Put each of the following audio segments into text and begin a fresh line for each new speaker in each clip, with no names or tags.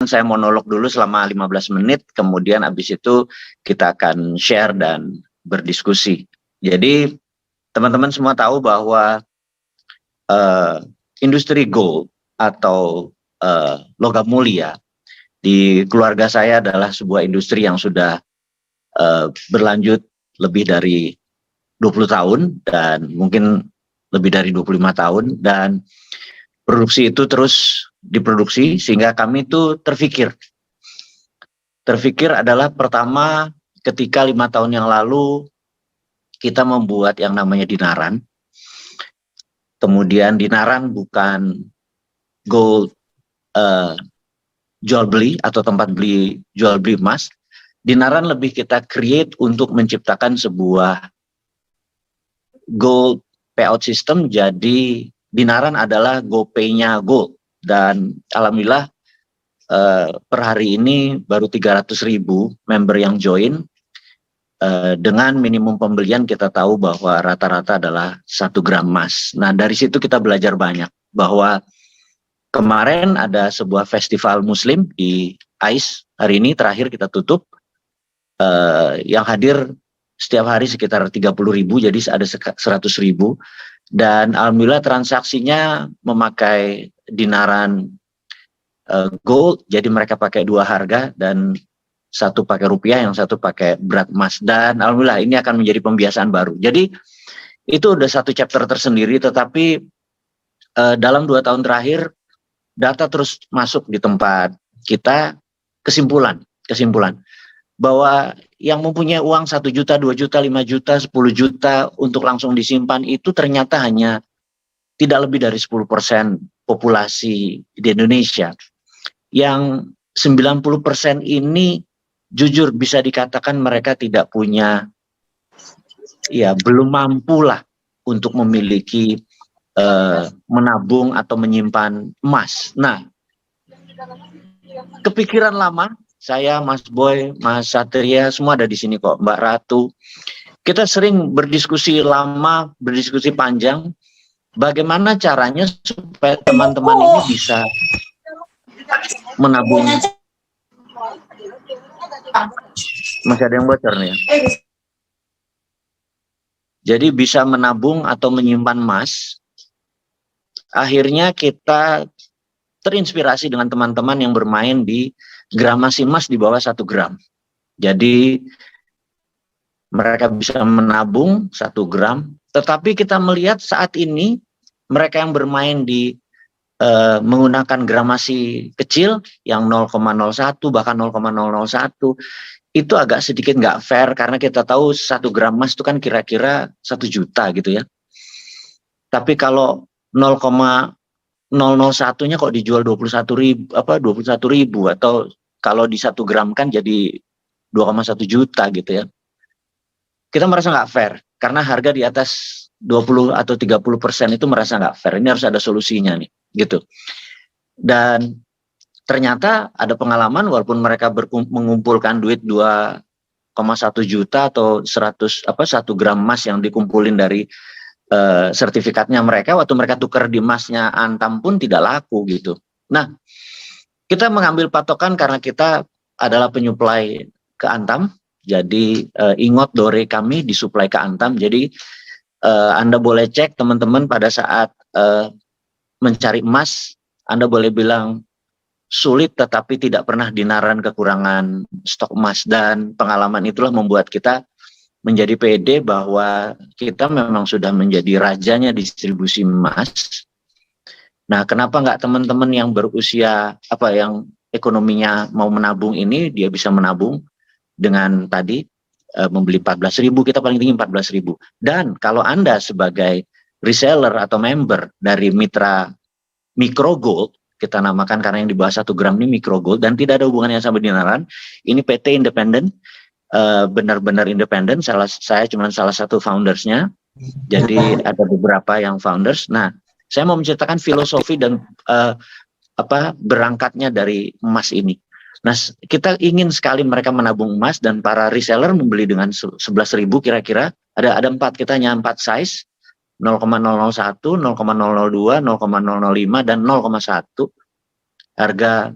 saya monolog dulu selama 15 menit, kemudian habis itu kita akan share dan berdiskusi. Jadi teman-teman semua tahu bahwa industri gold atau logam mulia di keluarga saya adalah sebuah industri yang sudah berlanjut lebih dari 20 tahun dan mungkin lebih dari 25 tahun, dan produksi itu terus diproduksi sehingga kami itu terfikir adalah pertama ketika 5 tahun yang lalu kita membuat yang namanya Dinaran. Kemudian Dinaran bukan gold jual beli atau tempat beli jual beli emas. Dinaran lebih kita create untuk menciptakan sebuah gold payout system. Jadi Dinaran adalah GoPay-nya gold, dan alhamdulillah per hari ini baru 300.000 member yang join. Dengan minimum pembelian kita tahu bahwa rata-rata adalah 1 gram emas. Nah dari situ kita belajar banyak bahwa kemarin ada sebuah festival muslim di AIS, hari ini terakhir kita tutup, yang hadir setiap hari sekitar 30.000, jadi ada 100.000, dan alhamdulillah transaksinya memakai Dinaran gold, jadi mereka pakai 2 harga, dan satu pakai rupiah, yang satu pakai berat emas, dan alhamdulillah ini akan menjadi pembiasaan baru. Jadi itu udah satu chapter tersendiri, tetapi dalam 2 tahun terakhir data terus masuk di tempat kita. Kesimpulan bahwa yang mempunyai uang 1 juta, 2 juta, 5 juta, 10 juta untuk langsung disimpan itu ternyata hanya tidak lebih dari 10% populasi di Indonesia. Yang 90% ini jujur bisa dikatakan mereka tidak punya, ya belum mampu lah untuk memiliki menabung atau menyimpan emas. Nah, kepikiran lama, saya, Mas Boy, Mas Satria, semua ada di sini kok, Mbak Ratu. Kita sering berdiskusi lama, berdiskusi panjang, bagaimana caranya supaya teman-teman ini bisa menabung. Masih ada yang bocor nih ya. Jadi bisa menabung atau menyimpan emas. Akhirnya kita terinspirasi dengan teman-teman yang bermain di gramasi emas di bawah 1 gram. Jadi mereka bisa menabung 1 gram, tetapi kita melihat saat ini mereka yang bermain di menggunakan gramasi kecil yang 0,01 bahkan 0,001 itu agak sedikit nggak fair, karena kita tahu 1 gram emas itu kan kira-kira 1 juta gitu ya. Tapi kalau 0,001-nya kok dijual 21.000 atau kalau di 1 gram kan jadi 2,1 juta gitu ya. Kita merasa nggak fair karena harga di atas 20 atau 30% itu merasa nggak fair. Ini harus ada solusinya nih gitu. Dan ternyata ada pengalaman, walaupun mereka mengumpulkan duit 2,1 juta atau 1 gram emas yang dikumpulin dari sertifikatnya mereka, waktu mereka tukar di emasnya Antam pun tidak laku gitu. Nah, kita mengambil patokan karena kita adalah penyuplai ke Antam. Jadi ingot dore kami disuplai ke Antam. Jadi Anda boleh cek teman-teman pada saat mencari emas, Anda boleh bilang sulit tetapi tidak pernah Dinaran kekurangan stok emas, dan pengalaman itulah membuat kita menjadi pede bahwa kita memang sudah menjadi rajanya distribusi emas. Nah, kenapa nggak teman-teman yang berusia yang ekonominya mau menabung ini, dia bisa menabung dengan tadi membeli 14.000, kita paling tinggi 14.000. Dan kalau Anda sebagai reseller atau member dari mitra Micro Gold, kita namakan karena yang di bawah 1 gram ini Micro Gold dan tidak ada hubungannya sama Dinaran, ini PT independen, benar-benar independen. Saya cuma salah satu foundersnya, jadi ada beberapa yang founders. Nah, saya mau menceritakan filosofi dan berangkatnya dari emas ini. Nah, kita ingin sekali mereka menabung emas, dan para reseller membeli dengan 11.000 kira-kira. Ada 4, kita hanya 4 size, 0,001, 0,002, 0,005, dan 0,1. Harga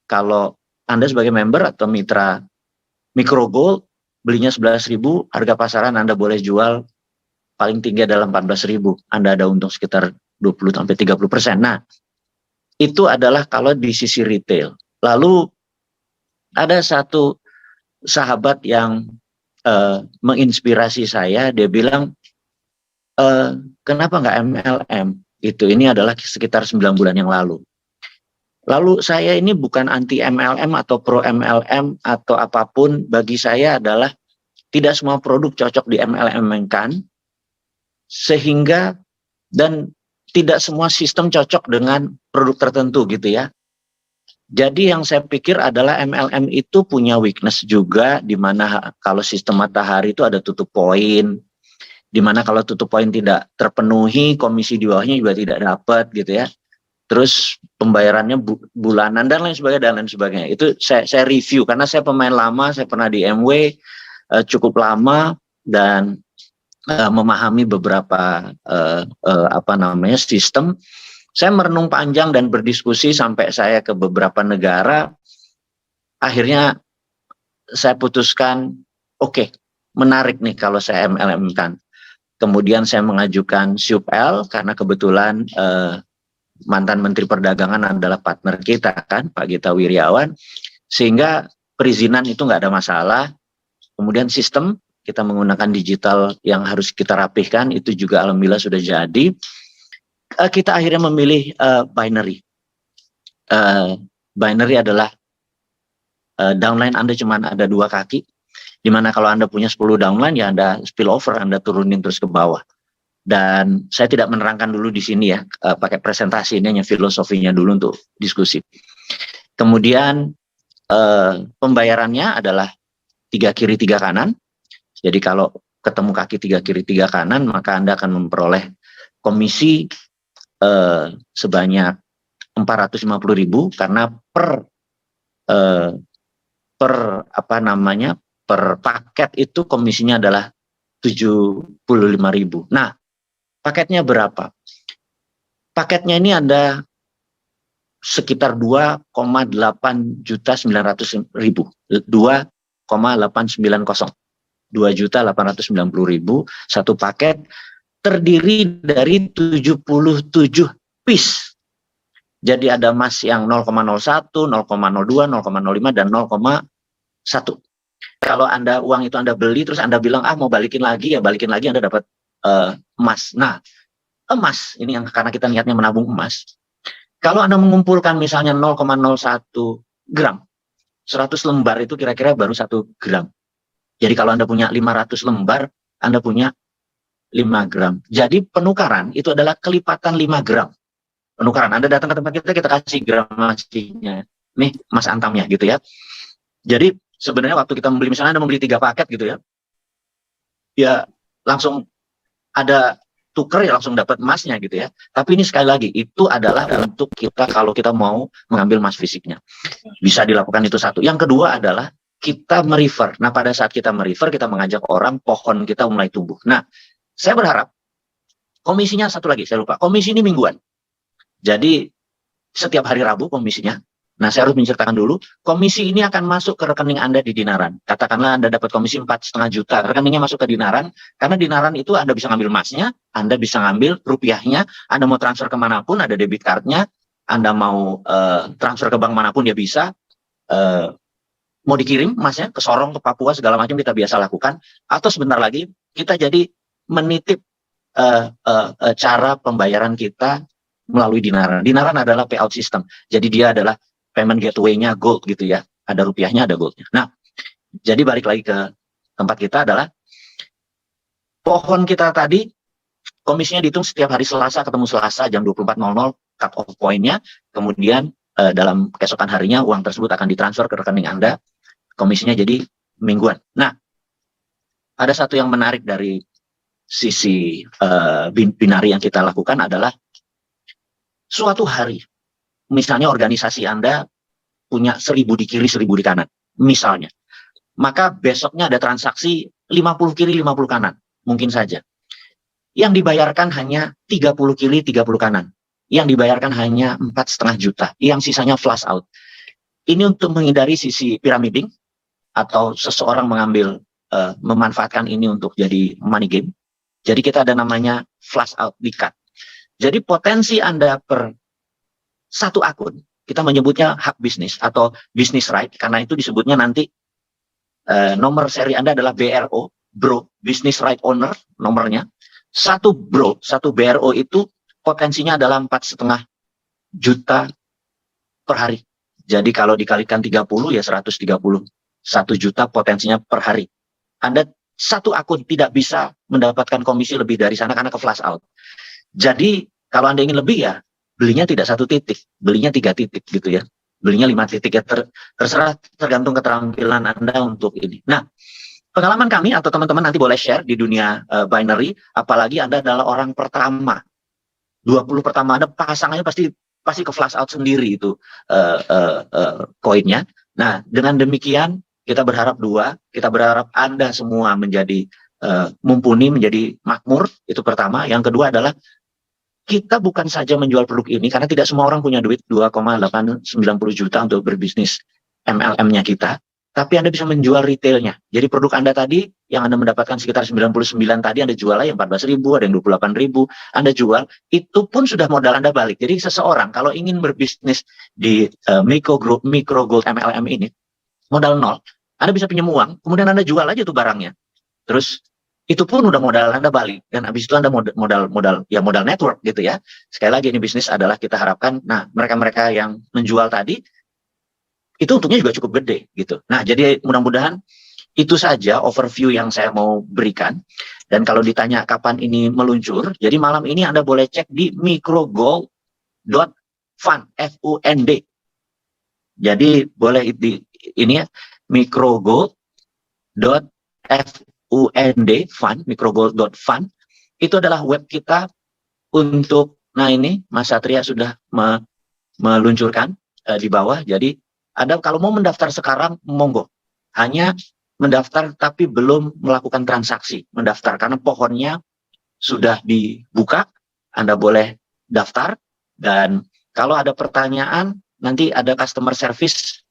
kalau Anda sebagai member atau mitra Microgold belinya 11.000, harga pasaran Anda boleh jual paling tinggi adalah 14.000. Anda ada untung sekitar 20-30%. Nah, itu adalah kalau di sisi retail. Lalu ada satu sahabat yang menginspirasi saya, dia bilang, kenapa nggak MLM? Ini adalah sekitar 9 bulan yang lalu. Lalu saya ini bukan anti MLM atau pro MLM atau apapun, bagi saya adalah tidak semua produk cocok di MLM-kan, sehingga dan tidak semua sistem cocok dengan produk tertentu gitu ya. Jadi yang saya pikir adalah MLM itu punya weakness juga, di mana kalau sistem matahari itu ada tutup poin, di mana kalau tutup poin tidak terpenuhi, komisi di bawahnya juga tidak dapat gitu ya. Terus pembayarannya bulanan dan lain sebagainya. Itu saya review karena saya pemain lama, saya pernah di MW cukup lama dan memahami beberapa sistem. Saya merenung panjang dan berdiskusi sampai saya ke beberapa negara. Akhirnya saya putuskan, oke, menarik nih kalau saya MLM-kan. Kemudian saya mengajukan SUPL karena kebetulan mantan Menteri Perdagangan adalah partner kita kan, Pak Gita Wirjawan, sehingga perizinan itu nggak ada masalah. Kemudian sistem kita menggunakan digital yang harus kita rapihkan, itu juga alhamdulillah sudah jadi. Kita akhirnya memilih binary. Binary adalah downline Anda cuma ada 2 kaki, dimana kalau Anda punya 10 downline ya Anda spillover, Anda turunin terus ke bawah. Dan saya tidak menerangkan dulu di sini ya, pakai presentasi ini hanya filosofinya dulu untuk diskusi. Kemudian pembayarannya adalah 3 kiri 3 kanan. Jadi kalau ketemu kaki 3 kiri 3 kanan, maka Anda akan memperoleh komisi sebanyak 450.000 karena per paket itu komisinya adalah 75.000. Nah, paketnya berapa? Paketnya ini ada sekitar 2,8.900.000. 2,890. 2.890.000 satu paket, terdiri dari 77 piece. Jadi ada emas yang 0,01, 0,02, 0,05 dan 0,1. Kalau uang itu Anda beli terus Anda bilang mau balikin lagi, ya balikin lagi, Anda dapat emas. Nah, emas ini yang karena kita niatnya menabung emas. Kalau Anda mengumpulkan misalnya 0,01 gram, 100 lembar itu kira-kira baru 1 gram. Jadi kalau Anda punya 500 lembar, Anda punya 5 gram. Jadi penukaran itu adalah kelipatan 5 gram. Penukaran, Anda datang ke tempat kita kasih gram emasnya. Nih, emas antamnya gitu ya. Jadi sebenarnya waktu kita membeli, misalnya Anda membeli 3 paket gitu ya, ya langsung ada tuker ya langsung dapat emasnya gitu ya. Tapi ini sekali lagi, itu adalah untuk kita kalau kita mau mengambil emas fisiknya. Bisa dilakukan itu satu. Yang kedua adalah kita merefer. Nah, pada saat kita merefer, kita mengajak orang, pohon kita mulai tumbuh. Nah, saya berharap komisinya satu lagi, saya lupa. Komisi ini mingguan. Jadi setiap hari Rabu komisinya. Nah, saya harus menceritakan dulu, komisi ini akan masuk ke rekening Anda di Dinaran. Katakanlah Anda dapat komisi 4,5 juta, rekeningnya masuk ke Dinaran, karena Dinaran itu Anda bisa ngambil emasnya, Anda bisa ngambil rupiahnya, Anda mau transfer kemanapun, ada debit cardnya, Anda mau transfer ke bank manapun dia bisa, mau dikirim emasnya ke Sorong, ke Papua, segala macam kita biasa lakukan, atau sebentar lagi kita jadi menitip cara pembayaran kita melalui Dinaran. Dinaran adalah payout system, jadi dia adalah payment gateway-nya gold gitu ya. Ada rupiahnya, ada goldnya. Nah, jadi balik lagi ke tempat kita adalah pohon kita tadi, komisinya dihitung setiap hari Selasa, ketemu Selasa jam 24.00, cut off point-nya. Kemudian dalam keesokan harinya uang tersebut akan ditransfer ke rekening Anda. Komisinya jadi mingguan. Nah, ada satu yang menarik dari sisi binari yang kita lakukan adalah suatu hari, misalnya organisasi Anda punya 1.000 di kiri, 1.000 di kanan, misalnya. Maka besoknya ada transaksi 50 kiri, 50 kanan. Mungkin saja. Yang dibayarkan hanya 30 kiri, 30 kanan. Yang dibayarkan hanya 4,5 juta. Yang sisanya flush out. Ini untuk menghindari sisi pyramiding atau seseorang memanfaatkan ini untuk jadi money game. Jadi kita ada namanya flush out di cut. Jadi potensi Anda per satu akun, kita menyebutnya hak bisnis atau business right, karena itu disebutnya nanti nomor seri Anda adalah BRO, Bro, Business Right Owner, nomornya. Satu BRO itu potensinya adalah 4,5 juta per hari. Jadi kalau dikalikan 30 ya 131 juta potensinya per hari. Anda satu akun tidak bisa mendapatkan komisi lebih dari sana karena ke flash out. Jadi kalau Anda ingin lebih ya belinya tidak 1 titik, belinya 3 titik gitu ya. Belinya 5 titik ya terserah, tergantung keterampilan Anda untuk ini. Nah, pengalaman kami atau teman-teman nanti boleh share di dunia binary, apalagi Anda adalah orang pertama. 20 pertama Anda pasangannya pasti ke flash out sendiri itu koinnya. Nah, dengan demikian kita berharap kita berharap Anda semua menjadi mumpuni, menjadi makmur, itu pertama. Yang kedua adalah kita bukan saja menjual produk ini, karena tidak semua orang punya duit 2,890 juta untuk berbisnis MLM-nya kita, tapi Anda bisa menjual retailnya. Jadi produk Anda tadi, yang Anda mendapatkan sekitar 99 tadi, Anda jual yang 14.000, ada yang 28.000, Anda jual, itu pun sudah modal Anda balik. Jadi seseorang kalau ingin berbisnis di micro gold MLM ini, modal nol, Anda bisa pinjam uang, kemudian Anda jual aja tuh barangnya. Terus itu pun udah modal Anda balik, dan habis itu Anda modal network gitu ya. Sekali lagi ini bisnis adalah kita harapkan, nah mereka-mereka yang menjual tadi itu untungnya juga cukup gede gitu. Nah, jadi mudah-mudahan itu saja overview yang saya mau berikan. Dan kalau ditanya kapan ini meluncur, jadi malam ini Anda boleh cek di microgold.fund, F-U-N-D. Jadi boleh di ini ya, microgold.fund, fund, microgold.fund. Itu adalah web kita untuk, nah ini Mas Satria sudah meluncurkan di bawah. Jadi Anda kalau mau mendaftar sekarang, monggo. Hanya mendaftar tapi belum melakukan transaksi. Mendaftar karena pohonnya sudah dibuka, Anda boleh daftar. Dan kalau ada pertanyaan, nanti ada customer service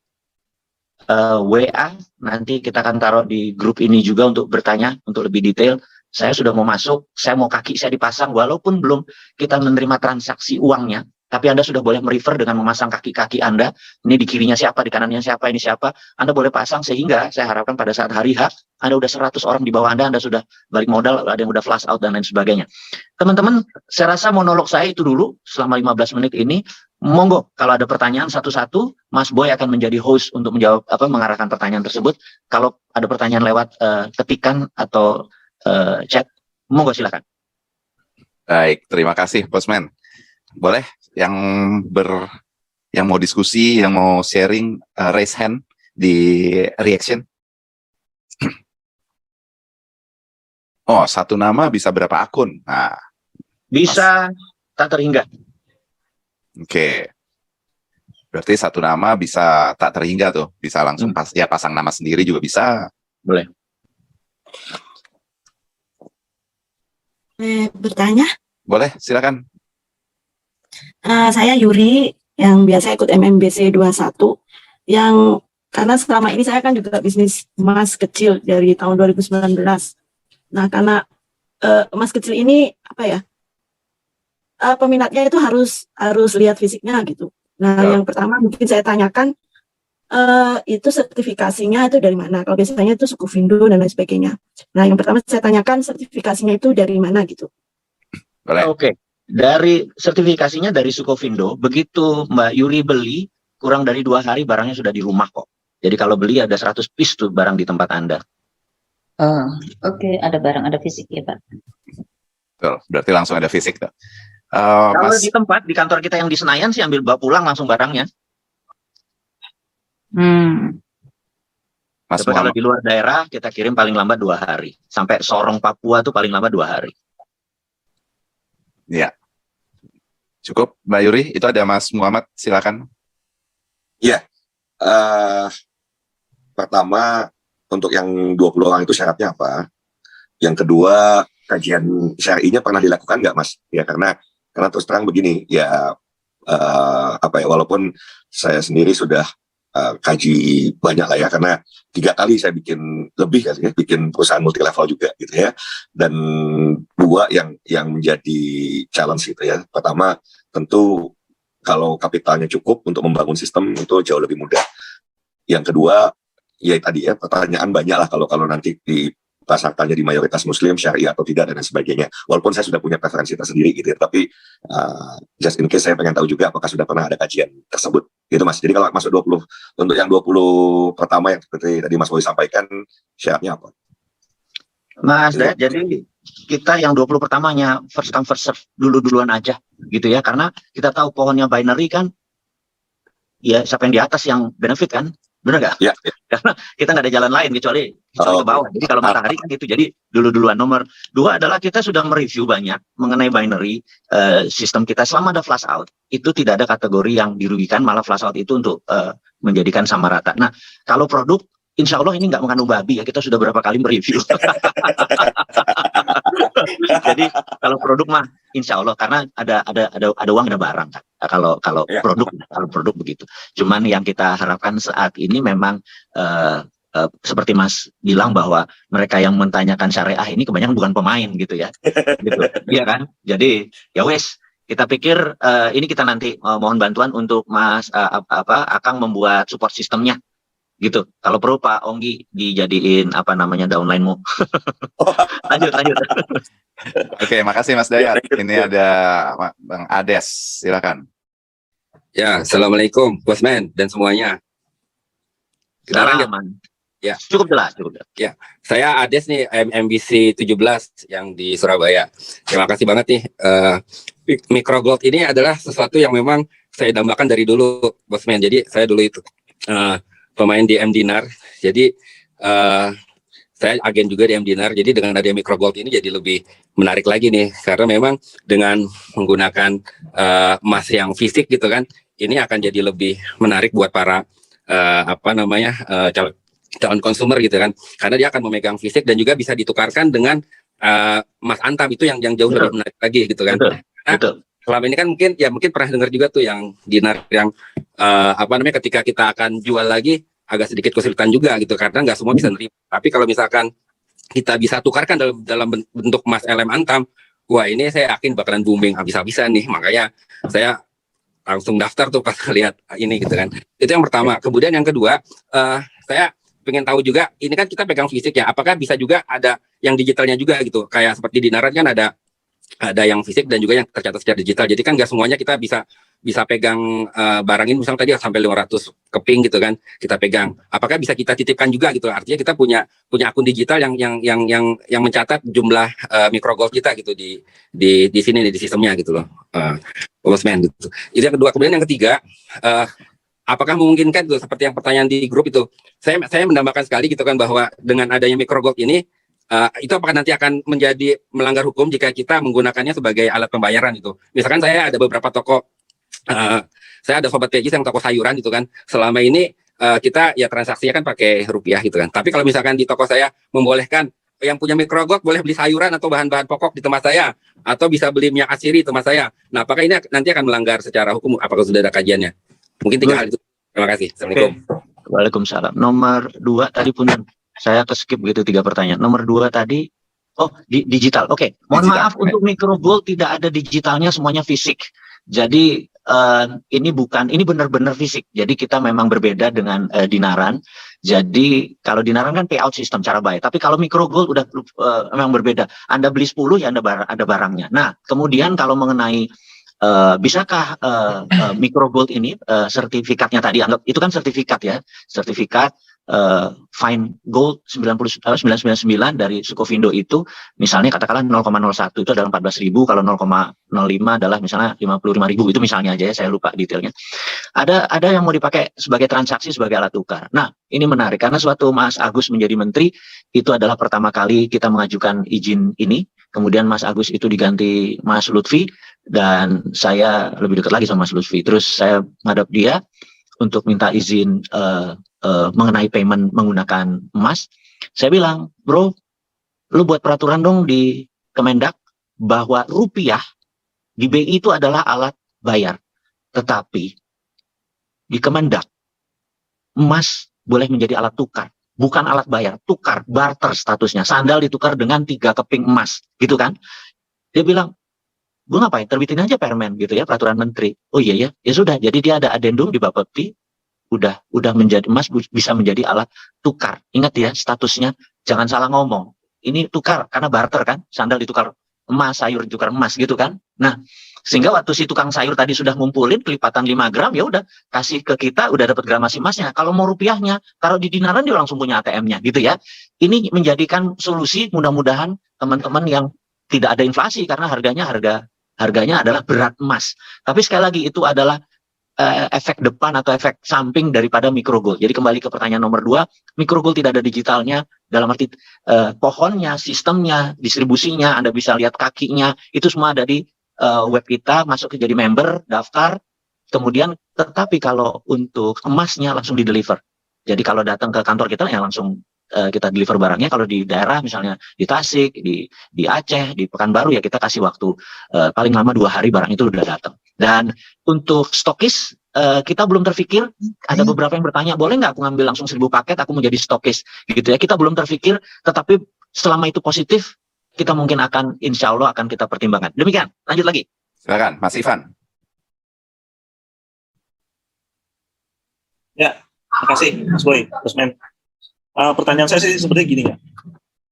WA, nanti kita akan taruh di grup ini juga untuk bertanya, untuk lebih detail. Saya sudah mau masuk, saya mau kaki saya dipasang, walaupun belum kita menerima transaksi uangnya, tapi Anda sudah boleh merefer dengan memasang kaki-kaki Anda. Ini di kirinya siapa, di kanannya siapa, ini siapa. Anda boleh pasang sehingga saya harapkan pada saat hari H, Anda udah 100 orang di bawah Anda sudah balik modal, ada yang udah flash out dan lain sebagainya. Teman-teman, saya rasa monolog saya itu dulu selama 15 menit ini. Monggo, kalau ada pertanyaan satu-satu, Mas Boy akan menjadi host untuk menjawab mengarahkan pertanyaan tersebut. Kalau ada pertanyaan lewat ketikan atau chat, monggo silakan.
Baik, terima kasih Bosman. Boleh yang mau diskusi, yang mau sharing, raise hand di reaction. Oh, satu nama bisa berapa akun? Nah,
bisa tak terhingga.
Oke. Berarti satu nama bisa tak terhingga tuh, bisa langsung pasang nama sendiri juga bisa.
Boleh.
Bertanya?
Boleh, silakan.
Saya Yuri, yang biasa ikut MMBC 21, yang karena selama ini saya kan juga bisnis emas kecil dari tahun 2019. Nah, karena emas kecil ini peminatnya itu harus lihat fisiknya gitu. Nah, yang pertama mungkin saya tanyakan itu sertifikasinya itu dari mana? Kalau biasanya itu Sukufindo dan lain sebagainya. Nah, yang pertama saya tanyakan sertifikasinya itu dari mana gitu.
Oke. Dari sertifikasinya dari Sukovindo, begitu Mbak Yuri beli, kurang dari 2 hari barangnya sudah di rumah kok. Jadi kalau beli ada 100 piece tuh barang di tempat Anda.
Oke, ada barang, ada fisik ya Pak.
Betul, berarti langsung ada fisik tuh.
Kalau di tempat, di kantor kita yang di Senayan sih ambil bawa pulang langsung barangnya.
Mas
Tapi kalau di luar daerah kita kirim paling lambat 2 hari. Sampai Sorong Papua tuh paling lambat 2 hari.
Ya. Cukup, Mbak Yuri. Itu ada Mas Muhammad, silakan.
Ya. Pertama, untuk yang 20 orang itu syaratnya apa? Yang kedua, kajian syar'inya pernah dilakukan nggak, Mas? Ya, karena terus terang begini, ya walaupun saya sendiri sudah kaji banyak lah ya, karena 3 kali saya bikin lebih kan ya, bikin perusahaan multi level juga gitu ya. Dan 2 yang menjadi challenge gitu ya. Pertama tentu kalau kapitalnya cukup untuk membangun sistem itu jauh lebih mudah. Yang kedua ya tadi ya, pertanyaan banyak lah kalau nanti dipasarkannya di mayoritas muslim, syariah atau tidak dan lain sebagainya. Walaupun saya sudah punya preferensi tersendiri gitu ya, tapi just in case saya pengen tahu juga apakah sudah pernah ada kajian tersebut gitu Mas. Jadi kalau masuk 20, untuk yang 20 pertama yang seperti tadi Mas Boy sampaikan, syaratnya apa?
Mas Dayat, jadi kita yang 20 pertamanya first come first serve duluan aja gitu ya, karena kita tahu pohonnya binary kan, ya siapa yang di atas yang benefit kan, bener nggak?
Ya.
Karena kita nggak ada jalan lain kecuali ke bawah. Jadi kalau matahari kan itu, jadi duluan. Nomor 2 adalah kita sudah mereview banyak mengenai binary sistem kita. Selama ada flash out itu tidak ada kategori yang dirugikan, malah flash out itu untuk menjadikan sama rata. Nah kalau produk, insya Allah ini nggak mengandung babi ya, kita sudah berapa kali mereview. Jadi kalau produk mah insya Allah, karena ada uang ada barang kan. Kalau produk begitu. Cuman yang kita harapkan saat ini memang seperti Mas bilang bahwa mereka yang mentanyakan syariah ini kebanyakan bukan pemain gitu ya. Gitu. Iya kan? Jadi ya wes, kita pikir ini kita nanti mohon bantuan untuk Mas Akang membuat support sistemnya. Gitu. Kalau perlu Pak Onggi dijadiin downline-mu. lanjut.
Oke, makasih Mas Dayat. Ini ada Bang Ades, silakan.
Ya, assalamualaikum Bosman dan semuanya.
Salaman.
Ya.
Cukup jelas.
Ya, saya Ades nih, MBC 17 yang di Surabaya. Terima kasih banget nih. Microgold ini adalah sesuatu yang memang saya dambakan dari dulu, Bosman. Jadi saya dulu itu pemain di MDinar. Jadi saya agen juga di MDinar. Jadi dengan adanya Microgold ini jadi lebih menarik lagi nih, karena memang dengan menggunakan emas yang fisik gitu kan, ini akan jadi lebih menarik buat para calon konsumer gitu kan, karena dia akan memegang fisik dan juga bisa ditukarkan dengan emas antam itu yang jauh lebih menarik lagi gitu kan.
Betul.
Selama ini kan mungkin pernah dengar juga tuh yang dinar yang ketika kita akan jual lagi agak sedikit kesulitan juga gitu, karena nggak semua bisa nerima. Tapi kalau misalkan kita bisa tukarkan dalam bentuk emas LM antam, wah ini saya yakin bakalan booming habis-habisan nih. Makanya saya langsung daftar tuh pas lihat ini gitu kan. Itu yang pertama. Kemudian yang kedua, saya pengen tahu juga, ini kan kita pegang fisik ya, apakah bisa juga ada yang digitalnya juga gitu, kayak seperti di Naran kan ada yang fisik dan juga yang tercatat secara digital. Jadi kan nggak semuanya kita bisa pegang barang ini, misalnya tadi sampai 500 keping gitu kan kita pegang. Apakah bisa kita titipkan juga gitu? Artinya kita punya akun digital yang mencatat jumlah microgold kita gitu di sini nih, di sistemnya gitu loh. Bosman gitu. Itu yang kedua. Kemudian yang ketiga, apakah memungkinkan tuh seperti yang pertanyaan di grup itu? Saya mendambakan sekali gitu kan, bahwa dengan adanya microgold ini itu apakah nanti akan menjadi melanggar hukum jika kita menggunakannya sebagai alat pembayaran itu? Misalkan saya ada beberapa toko, saya ada sobat PJ yang toko sayuran gitu kan, selama ini kita ya transaksinya kan pakai rupiah gitu kan. Tapi kalau misalkan di toko saya membolehkan yang punya microgold boleh beli sayuran atau bahan-bahan pokok di tempat saya, atau bisa beli minyak asiri di tempat saya. Nah, apakah ini nanti akan melanggar secara hukum? Apakah sudah ada kajiannya? Mungkin 3 hal itu. Terima kasih. Assalamualaikum.
Waalaikumsalam. Nomor 2 tadi pun saya skip gitu 3 pertanyaan. Nomor 2 tadi, digital. Oke. Mohon maaf, untuk microgold tidak ada digitalnya, semuanya fisik. Jadi ini benar-benar fisik. Jadi kita memang berbeda dengan dinaran. Jadi kalau dinaran kan payout sistem cara bayar. Tapi kalau microgold udah memang berbeda. Anda beli 10 ya ada barangnya. Nah, kemudian kalau mengenai bisakah microgold ini sertifikatnya tadi, anggap itu kan sertifikat ya, sertifikat fine gold 999 dari Sukovindo itu misalnya katakanlah 0,01 itu adalah 14.000, kalau 0,05 adalah misalnya 55.000, itu misalnya aja ya, saya lupa detailnya. Ada yang mau dipakai sebagai transaksi sebagai alat tukar. Nah, ini menarik karena suatu Mas Agus menjadi menteri itu adalah pertama kali kita mengajukan izin ini. Kemudian Mas Agus itu diganti Mas Lutfi dan saya lebih dekat lagi sama Mas Lutfi. Terus saya ngadap dia untuk minta izin mengenai payment menggunakan emas. Saya bilang, bro, lu buat peraturan dong di Kemendak bahwa rupiah di BI itu adalah alat bayar. Tetapi di Kemendak emas boleh menjadi alat tukar, bukan alat bayar, tukar, barter statusnya. Sandal ditukar dengan 3 keping emas, gitu kan? Dia bilang, gue ngapain? Terbitin aja permen gitu ya, peraturan menteri. Oh iya ya, ya sudah. Jadi dia ada adendum di Bapepti, udah menjadi emas bisa menjadi alat tukar. Ingat ya statusnya, jangan salah ngomong. Ini tukar karena barter kan, sandal ditukar emas, sayur ditukar emas gitu kan. Nah, sehingga waktu si tukang sayur tadi sudah ngumpulin kelipatan 5 gram, ya udah kasih ke kita, udah dapat gramasi emasnya. Kalau mau rupiahnya, taruh di dinaran dia langsung punya ATM-nya gitu ya. Ini menjadikan solusi, mudah-mudahan teman-teman yang tidak ada inflasi karena harganya adalah berat emas. Tapi sekali lagi itu adalah efek depan atau efek samping daripada microgold. Jadi kembali ke pertanyaan nomor 2, microgold tidak ada digitalnya, dalam arti pohonnya, sistemnya, distribusinya, Anda bisa lihat kakinya, itu semua ada di web kita, masuk ke jadi member, daftar, kemudian tetapi kalau untuk emasnya langsung di-deliver. Jadi kalau datang ke kantor kita ya langsung kita deliver barangnya. Kalau di daerah misalnya di Tasik, di Aceh, di Pekanbaru ya kita kasih waktu paling lama 2 hari barang itu udah datang. Dan untuk stokis kita belum terpikir, ada beberapa yang bertanya, boleh nggak aku ngambil langsung 1000 paket, aku mau jadi stokis gitu ya. Kita belum terpikir, tetapi selama itu positif, kita mungkin akan, insya Allah akan kita pertimbangkan. Demikian, lanjut lagi.
Silakan, Mas Ivan.
Ya, terima kasih Mas Boy, Mas Men. Pertanyaan saya sih sebenarnya gini ya.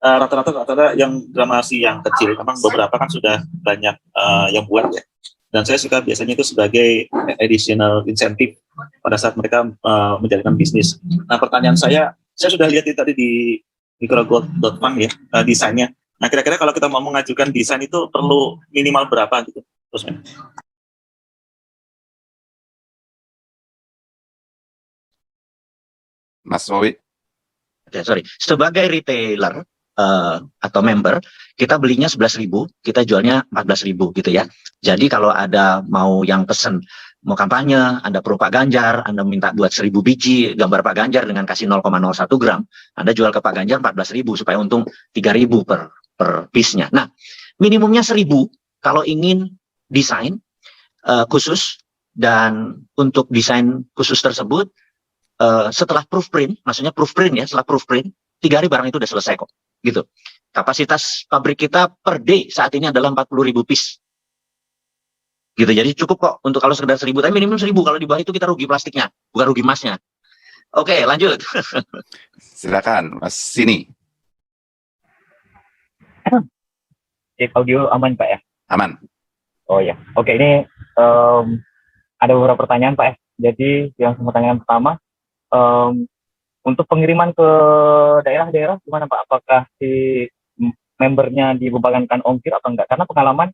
Rata-rata yang gramasi yang kecil, memang beberapa kan sudah banyak yang buat ya. Dan saya suka biasanya itu sebagai additional incentive pada saat mereka menjalankan bisnis. Nah, pertanyaan saya sudah lihat tadi di microgold.fund ya, desainnya. Nah, kira-kira kalau kita mau mengajukan desain itu perlu minimal berapa gitu, Terus, Men?
Mas Boy.
Sorry, sebagai retailer atau member, kita belinya 11.000, kita jualnya 14.000 gitu ya. Jadi kalau ada mau yang pesen, mau kampanye, Anda perlu Pak Ganjar, Anda minta buat 1.000 biji gambar Pak Ganjar dengan kasih 0,01 gram, Anda jual ke Pak Ganjar 14.000 supaya untung 3.000 per piece-nya. Nah, minimumnya 1.000 kalau ingin desain khusus, dan untuk desain khusus tersebut setelah proofprint, maksudnya proofprint ya, setelah proofprint 3 hari barang itu udah selesai kok, gitu. Kapasitas pabrik kita per day saat ini adalah 40.000 piece, gitu. Jadi cukup kok untuk kalau sekedar 1.000, tapi minimum 1.000. Kalau di bawah itu kita rugi plastiknya, bukan rugi emasnya. Oke, lanjut.
Silakan, Mas Sini.
Audio aman Pak ya?
Aman.
Oh ya, oke, ini ada beberapa pertanyaan Pak ya. Jadi yang pertanyaan pertama, untuk pengiriman ke daerah-daerah gimana Pak? Apakah si membernya dibebankan ongkir atau enggak? Karena pengalaman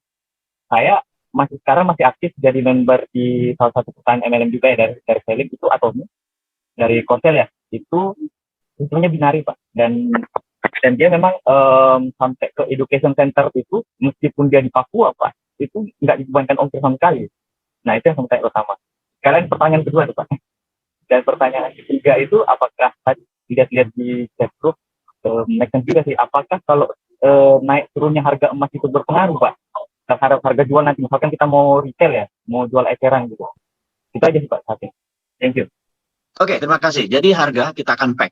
saya sekarang masih aktif jadi member di salah satu perusahaan MLM juga ya, dari Selling itu atau dari Korsel ya, itu sistemnya binari Pak, dan dia memang sampai ke education center itu meskipun dia di Papua Pak, itu nggak dibebankan ongkir sama sekali. Nah itu yang saya pertama. Sekarang pertanyaan kedua tuh Pak. Dan pertanyaan ketiga itu, apakah tadi lihat-lihat di chat group, make sense juga sih, apakah kalau naik turunnya harga emas itu berpengaruh Pak terhadap harga jual nanti, misalkan kita mau retail ya, mau jual eceran gitu. Itu aja sih Pak saat ini. Thank you.
Oke, terima kasih. Jadi harga kita akan pack.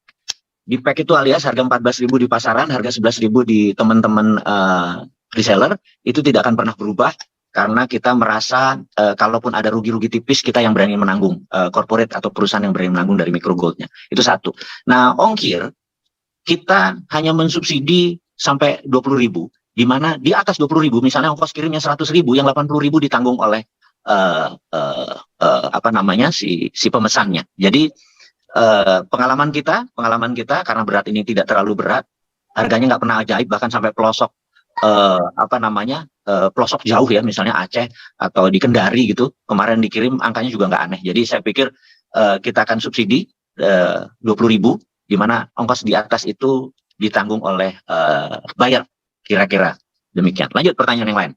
Di pack itu alias harga 14.000 di pasaran, harga 11.000 di teman-teman reseller, itu tidak akan pernah berubah. Karena kita merasa kalaupun ada rugi-rugi tipis, kita yang berani menanggung, corporate atau perusahaan yang berani menanggung dari microgoldnya. Itu satu. Nah, ongkir kita hanya mensubsidi sampai 20.000, di mana di atas 20.000, misalnya ongkos kirimnya 100.000, yang 80.000 ditanggung oleh si pemesannya. Jadi pengalaman kita karena berat ini tidak terlalu berat, harganya nggak pernah ajaib, bahkan sampai pelosok pelosok jauh ya, misalnya Aceh atau di Kendari gitu, kemarin dikirim angkanya juga nggak aneh. Jadi saya pikir kita akan subsidi 20.000, di mana ongkos di atas itu ditanggung oleh buyer, kira-kira demikian. Lanjut pertanyaan yang lain.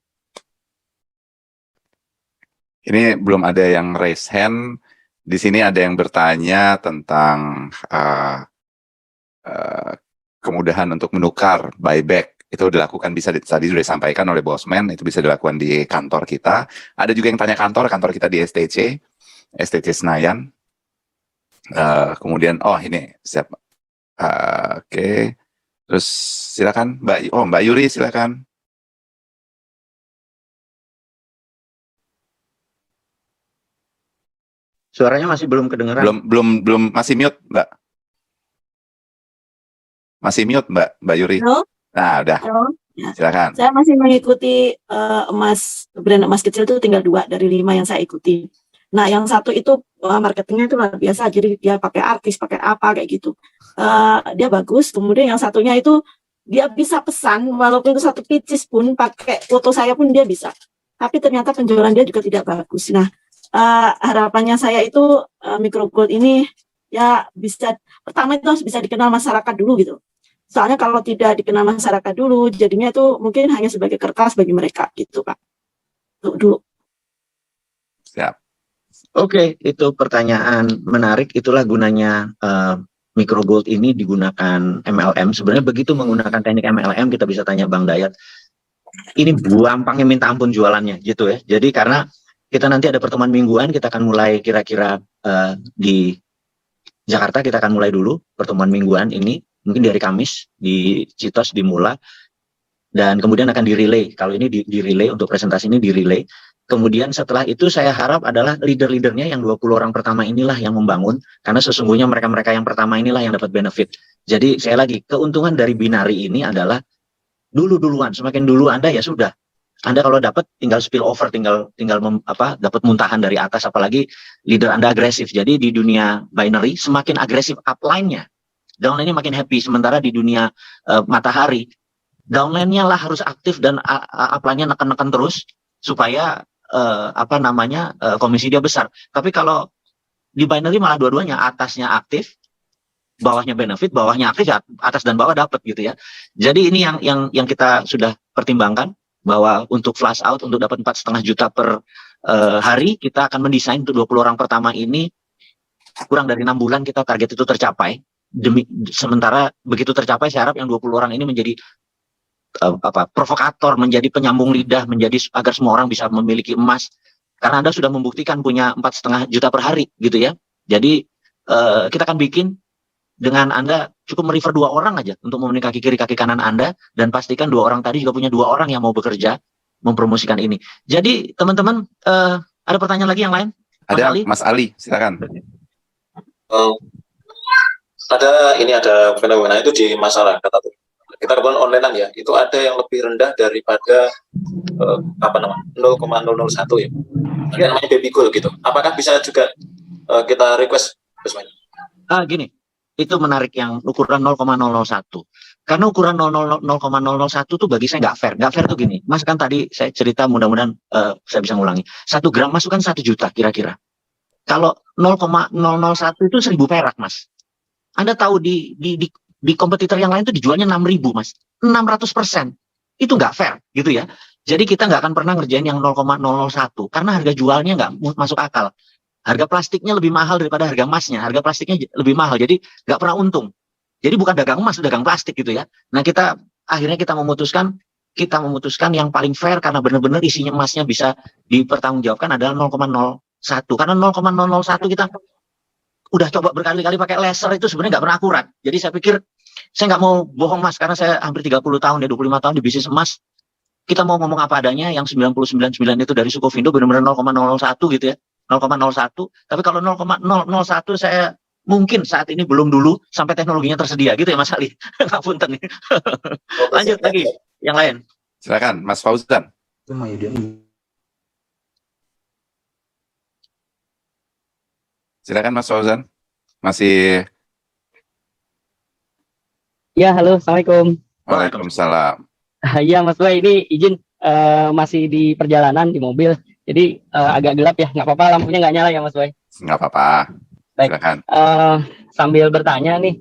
Ini belum ada yang raise hand. Di sini ada yang bertanya tentang kemudahan untuk menukar buyback. Itu dilakukan, bisa tadi sudah disampaikan oleh Bosman, itu bisa dilakukan di kantor kita. Ada juga yang tanya kantor kita di STC Senayan. Kemudian ini siap. Oke. Terus silakan Mbak Yuri silakan.
Suaranya masih belum kedengeran.
Belum masih mute, Mbak. Masih mute, Mbak Yuri.
Halo?
Nah, udah.
Halo? Ya.
Silakan.
Saya masih mengikuti brand emas kecil itu tinggal 2 dari 5 yang saya ikuti. Nah, yang satu itu marketingnya itu luar biasa, jadi dia pakai artis, pakai apa kayak gitu. Dia bagus. Kemudian yang satunya itu dia bisa pesan, walaupun itu satu pieces pun pakai foto saya pun dia bisa. Tapi ternyata penjualan dia juga tidak bagus. Nah, harapannya saya itu Micro Gold ini ya bisa, pertama itu harus bisa dikenal masyarakat dulu gitu. Soalnya kalau tidak dikenal masyarakat dulu, jadinya itu mungkin hanya sebagai kertas bagi mereka gitu, Pak. Dulu.
Siap.
Oke, itu pertanyaan menarik. Itulah gunanya Micro Gold ini digunakan MLM. Sebenarnya begitu menggunakan teknik MLM, kita bisa tanya Bang Dayat. Ini gampangnya minta ampun jualannya gitu ya. Jadi karena kita nanti ada pertemuan mingguan, kita akan mulai kira-kira di Jakarta, kita akan mulai dulu pertemuan mingguan ini. Mungkin di hari Kamis di Citos di Mula, dan kemudian akan di-relay. Kalau ini di-relay untuk presentasi ini di-relay. Kemudian setelah itu saya harap adalah leader-leadernya yang 20 orang pertama inilah yang membangun, karena sesungguhnya mereka-mereka yang pertama inilah yang dapat benefit. Jadi saya lagi, keuntungan dari binari ini adalah duluan, semakin dulu Anda ya sudah. Anda kalau dapat tinggal spill over, tinggal dapat muntahan dari atas, apalagi leader Anda agresif. Jadi di dunia binary semakin agresif upline-nya, downline-nya makin happy. Sementara di dunia matahari, downline-nya lah harus aktif dan upline-nya neken-neken terus supaya komisi dia besar. Tapi kalau di binary malah dua-duanya, atasnya aktif, bawahnya benefit, bawahnya aktif, atas dan bawah dapat gitu ya. Jadi ini yang kita sudah pertimbangkan, bahwa untuk flash out, untuk dapat 4,5 juta per hari, kita akan mendesain untuk 20 orang pertama ini kurang dari 6 bulan kita target itu tercapai. Sementara begitu tercapai, saya harap yang 20 orang ini menjadi provokator, menjadi penyambung lidah, menjadi agar semua orang bisa memiliki emas. Karena Anda sudah membuktikan punya 4,5 juta per hari gitu ya. Jadi kita akan bikin dengan Anda cukup merefer 2 orang aja untuk memenuhi kaki kiri kaki kanan Anda, dan pastikan 2 orang tadi juga punya 2 orang yang mau bekerja mempromosikan ini. Jadi teman-teman, ada pertanyaan lagi yang lain?
Mas Ali, silakan.
Ada fenomena itu di masyarakat atau kita kebetulan onlinean ya, itu ada yang lebih rendah daripada 0,001 ya. Namanya baby goal gitu. Apakah bisa juga kita request Gusman?
Gini, itu menarik yang ukuran 0,001. Karena ukuran 0,001 tuh bagi saya nggak fair. Nggak fair tuh gini, Mas kan tadi saya cerita, mudah-mudahan saya bisa ngulangi. 1 gram Mas kan 1 juta kira-kira. Kalau 0,001 itu 1.000 perak, Mas. Anda tahu di kompetitor yang lain tuh dijualnya 6.000, Mas. 600%. Itu nggak fair gitu ya. Jadi kita nggak akan pernah ngerjain yang 0,001 karena harga jualnya nggak masuk akal. Harga plastiknya lebih mahal daripada harga emasnya. Harga plastiknya lebih mahal, jadi nggak pernah untung. Jadi bukan dagang emas, dagang plastik gitu ya. Nah akhirnya kita memutuskan yang paling fair, karena benar-benar isinya emasnya bisa dipertanggungjawabkan adalah 0,01. Karena 0,001 kita udah coba berkali-kali pakai laser, itu sebenarnya nggak pernah akurat. Jadi saya pikir, saya nggak mau bohong Mas, karena saya hampir 30 tahun, 25 tahun di bisnis emas. Kita mau ngomong apa adanya, yang 99,9 itu dari Sukovindo benar-benar 0,001 gitu ya. 0,01, tapi kalau 0,001 saya mungkin saat ini belum dulu sampai teknologinya tersedia gitu ya Mas Ali. Ngapunten nih. Lanjut lagi yang lain.
Silakan Mas Fauzan. Silakan Mas Fauzan. Masih.
Ya, halo, Assalamualaikum.
Waalaikumsalam.
Ya, Mas Boy, ini izin masih di perjalanan di mobil, jadi agak gelap ya, nggak apa-apa, lampunya nggak nyala ya Mas Boy?
Nggak apa-apa.
Baik.
Silakan.
Sambil bertanya nih,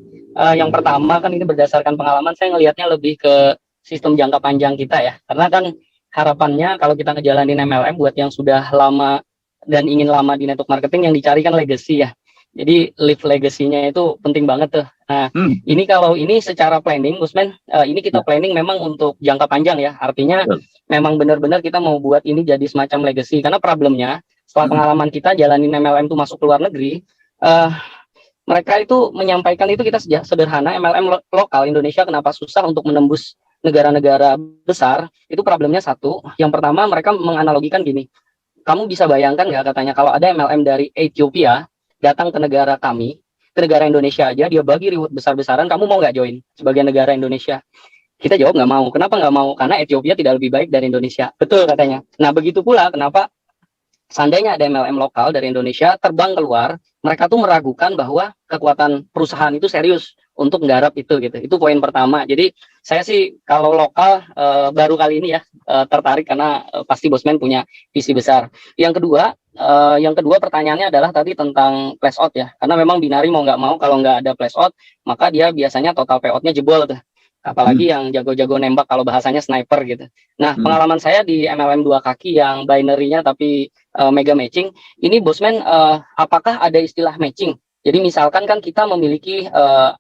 yang pertama kan ini berdasarkan pengalaman, saya ngelihatnya lebih ke sistem jangka panjang kita ya, karena kan harapannya kalau kita ngejalanin MLM buat yang sudah lama dan ingin lama di network marketing, yang dicari kan legacy ya. Jadi live legacy-nya itu penting banget tuh. Nah, ini kalau ini secara planning, Gusman, ini kita planning memang untuk jangka panjang ya. Artinya memang benar-benar kita mau buat ini jadi semacam legacy. Karena problemnya setelah pengalaman kita jalanin MLM itu masuk ke luar negeri, mereka itu menyampaikan itu kita sederhana, MLM lokal Indonesia kenapa susah untuk menembus negara-negara besar, itu problemnya satu. Yang pertama mereka menganalogikan gini, kamu bisa bayangkan nggak katanya kalau ada MLM dari Ethiopia datang ke negara kami, ke negara Indonesia aja, dia bagi reward besar-besaran, kamu mau nggak join sebagai negara Indonesia? Kita jawab nggak mau. Kenapa nggak mau? Karena Ethiopia tidak lebih baik dari Indonesia. Betul katanya. Nah begitu pula kenapa seandainya ada MLM lokal dari Indonesia terbang keluar, mereka tuh meragukan bahwa kekuatan perusahaan itu serius untuk nggarap itu gitu. Itu poin pertama. Jadi saya sih kalau lokal baru kali ini ya tertarik karena pasti Bosman punya visi besar. Yang kedua pertanyaannya adalah tadi tentang flash out ya. Karena memang binari mau nggak mau kalau nggak ada flash out, maka dia biasanya total payout-nya jebol tuh. Apalagi yang jago-jago nembak kalau bahasanya sniper gitu. Nah, pengalaman saya di MLM dua kaki yang binary-nya tapi mega matching, ini Bosman apakah ada istilah matching? Jadi misalkan kan kita memiliki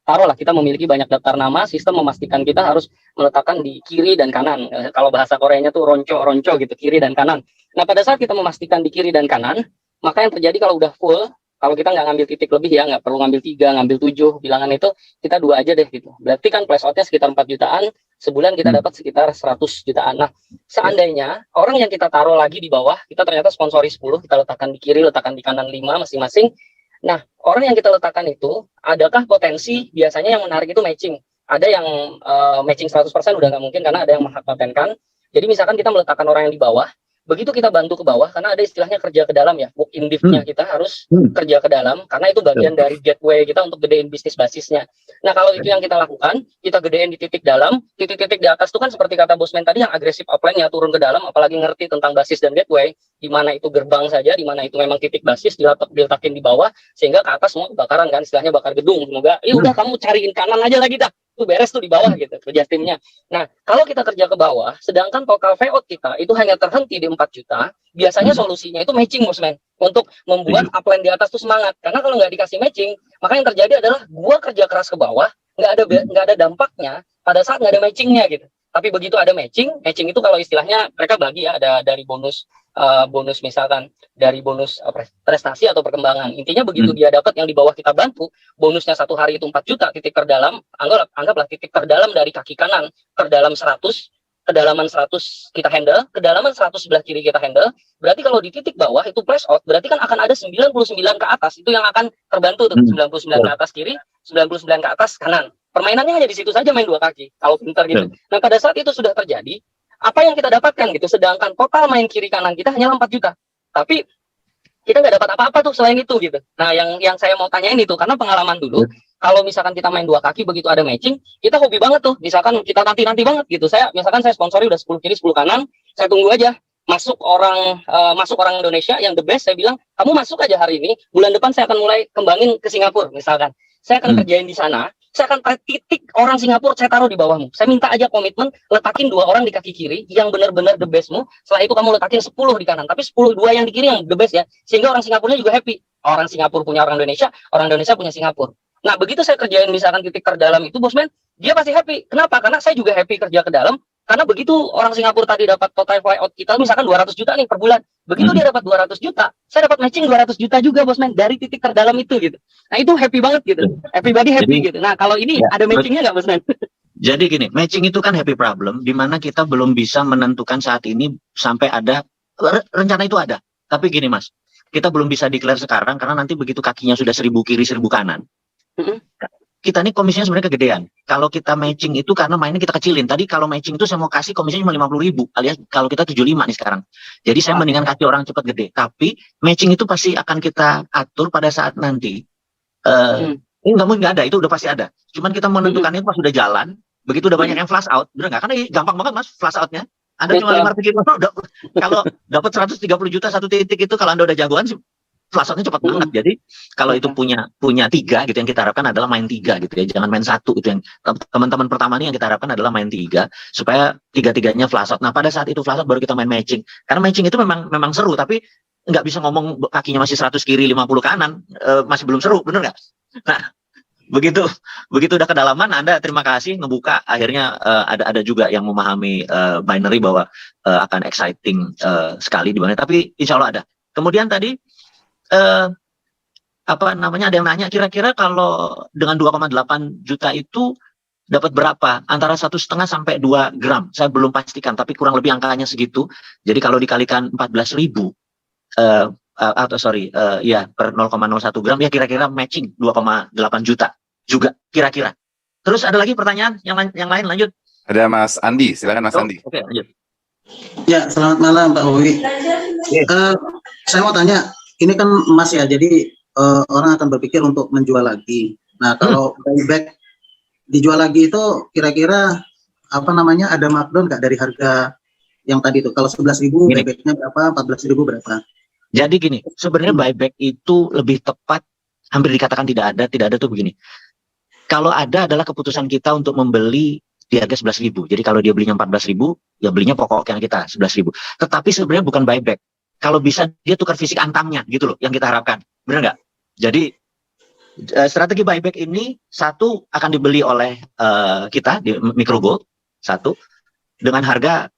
taruhlah kita memiliki banyak daftar nama, sistem memastikan kita harus meletakkan di kiri dan kanan. Kalau bahasa Koreanya tuh ronco gitu, kiri dan kanan. Nah, pada saat kita memastikan di kiri dan kanan, maka yang terjadi kalau udah full, kalau kita nggak ngambil titik lebih ya, nggak perlu ngambil 3, ngambil 7, bilangan itu kita 2 aja deh gitu. Berarti kan flash out-nya sekitar 4 jutaan, sebulan kita dapat sekitar 100 jutaan. Nah, seandainya orang yang kita taruh lagi di bawah, kita ternyata sponsori 10, kita letakkan di kiri, letakkan di kanan 5 masing-masing. Nah, orang yang kita letakkan itu, adakah potensi biasanya yang menarik itu matching? Ada yang matching 100% udah nggak mungkin karena ada yang mengpatenkan. Jadi misalkan kita meletakkan orang yang di bawah, begitu kita bantu ke bawah, karena ada istilahnya kerja ke dalam ya, book in div-nya kita harus kerja ke dalam, karena itu bagian dari gateway kita untuk gedein bisnis basisnya. Nah kalau itu yang kita lakukan, kita gedein di titik dalam, titik-titik di atas itu kan seperti kata Bosman tadi yang agresif upline-nya turun ke dalam, apalagi ngerti tentang basis dan gateway, di mana itu gerbang saja, di mana itu memang titik basis, diletakin di bawah, sehingga ke atas semua kebakaran kan, istilahnya bakar gedung, semoga, ya udah kamu cariin kanan aja lagi dah, itu beres tuh di bawah gitu kerja timnya. Nah kalau kita kerja ke bawah sedangkan total payout kita itu hanya terhenti di 4 juta, biasanya solusinya itu matching Bosman, untuk membuat upline di atas tuh semangat. Karena kalau nggak dikasih matching, maka yang terjadi adalah gua kerja keras ke bawah, nggak ada dampaknya pada saat nggak ada matchingnya gitu. Tapi begitu ada matching itu kalau istilahnya mereka bagi ya, ada dari bonus misalkan dari bonus prestasi atau perkembangan. Intinya begitu dia dapat yang di bawah kita bantu, bonusnya 1 hari itu 4 juta, titik terdalam, anggaplah titik terdalam dari kaki kanan, terdalam 100, kedalaman 100 kita handle, kedalaman 100 sebelah kiri kita handle. Berarti kalau di titik bawah itu flash out, berarti kan akan ada 99 ke atas, itu yang akan terbantu tuh, 99 ke atas kiri, 99 ke atas kanan. Permainannya hanya di situ saja, main 2 kaki kalau pintar gitu. Nah pada saat itu sudah terjadi, apa yang kita dapatkan gitu, sedangkan total main kiri kanan kita hanya 4 juta, tapi kita nggak dapat apa-apa tuh selain itu gitu. Nah yang saya mau tanyain itu, karena pengalaman dulu, kalau misalkan kita main 2 kaki begitu ada matching, kita hobi banget tuh, misalkan kita nanti banget gitu. Misalkan saya sponsori udah 10 kiri 10 kanan, saya tunggu aja masuk orang Indonesia yang the best, saya bilang kamu masuk aja hari ini, bulan depan saya akan mulai kembangin ke Singapura misalkan, saya akan kerjain di sana, saya akan titik orang Singapura saya taruh di bawahmu. Saya minta aja komitmen, letakin 2 orang di kaki kiri yang benar-benar the bestmu. Setelah itu kamu letakin 10 di kanan, tapi 2 yang di kiri yang the best ya. Sehingga orang Singapurnya juga happy. Orang Singapura punya orang Indonesia punya Singapura. Nah, begitu saya kerjain misalkan titik terdalam itu, Bosman, dia pasti happy. Kenapa? Karena saya juga happy kerja ke dalam. Karena begitu orang Singapura tadi dapat total payout kita misalkan 200 juta nih per bulan. Begitu dia dapat 200 juta, saya dapat matching 200 juta juga Bosman dari titik terdalam itu gitu. Nah, itu happy banget gitu. Everybody happy gitu. Nah, kalau ini ada matchingnya nggak Bosman?
Jadi gini, matching itu kan happy problem, di mana kita belum bisa menentukan saat ini sampai ada, rencana itu ada. Tapi gini Mas, kita belum bisa declare sekarang karena nanti begitu kakinya sudah 1000 kiri 1000 kanan. Kita nih komisinya sebenarnya kegedean. Kalau kita matching itu karena mainnya kita kecilin. Tadi kalau matching itu saya mau kasih komisinya cuma 50.000, alias kalau kita 75 nih sekarang. Jadi saya mendingan kasih orang cepat gede. Tapi matching itu pasti akan kita atur pada saat nanti. Ini nggak ada, itu udah pasti ada. Cuman kita menentukannya pas sudah jalan. Begitu udah banyak yang flash out, bener nggak? Karena gampang banget Mas flash outnya. Anda cuma 5 titik, kalau dapat 130 juta satu titik itu, kalau Anda udah jagoan sih flash outnya cepat banget. Jadi kalau itu punya 3 gitu, yang kita harapkan adalah main 3 gitu ya, jangan main 1 itu. Yang teman-teman pertama nih yang kita harapkan adalah main 3 supaya 3-3-nya flash out. Nah pada saat itu flash out baru kita main matching, karena matching itu memang seru, tapi nggak bisa ngomong kakinya masih 100 kiri 50 kanan, masih belum seru, bener nggak? Nah begitu udah kedalaman, Anda terima kasih ngebuka, akhirnya ada juga yang memahami binary bahwa akan exciting sekali di mana, tapi insya Allah ada. Kemudian tadi apa namanya, ada yang nanya kira-kira kalau dengan 2,8 juta itu dapat berapa? Antara 1,5 sampai 2 gram. Saya belum pastikan, tapi kurang lebih angkanya segitu. Jadi kalau dikalikan 14.000 atau sorry, ya per 0,01 gram ya kira-kira matching 2,8 juta juga kira-kira. Terus ada lagi pertanyaan yang lain, lanjut.
Ada Mas Andi, silakan Mas Andi.
Oke, lanjut.
Ya, selamat malam Pak Bowi. Saya mau tanya, ini kan emas ya, jadi orang akan berpikir untuk menjual lagi. Nah, kalau buyback dijual lagi itu kira-kira apa namanya, ada markdown nggak dari harga yang tadi itu? Kalau 11.000 buybacknya berapa, 14.000 berapa?
Jadi gini, sebenarnya buyback itu lebih tepat, hampir dikatakan tidak ada tuh begini. Kalau ada adalah keputusan kita untuk membeli di harga 11.000. Jadi kalau dia belinya 14.000, ya belinya pokoknya kita 11.000. Tetapi sebenarnya bukan buyback. Kalau bisa dia tukar fisik antamnya gitu loh yang kita harapkan. Benar nggak? Jadi strategi buyback ini satu akan dibeli oleh kita di Micro Gold, satu dengan harga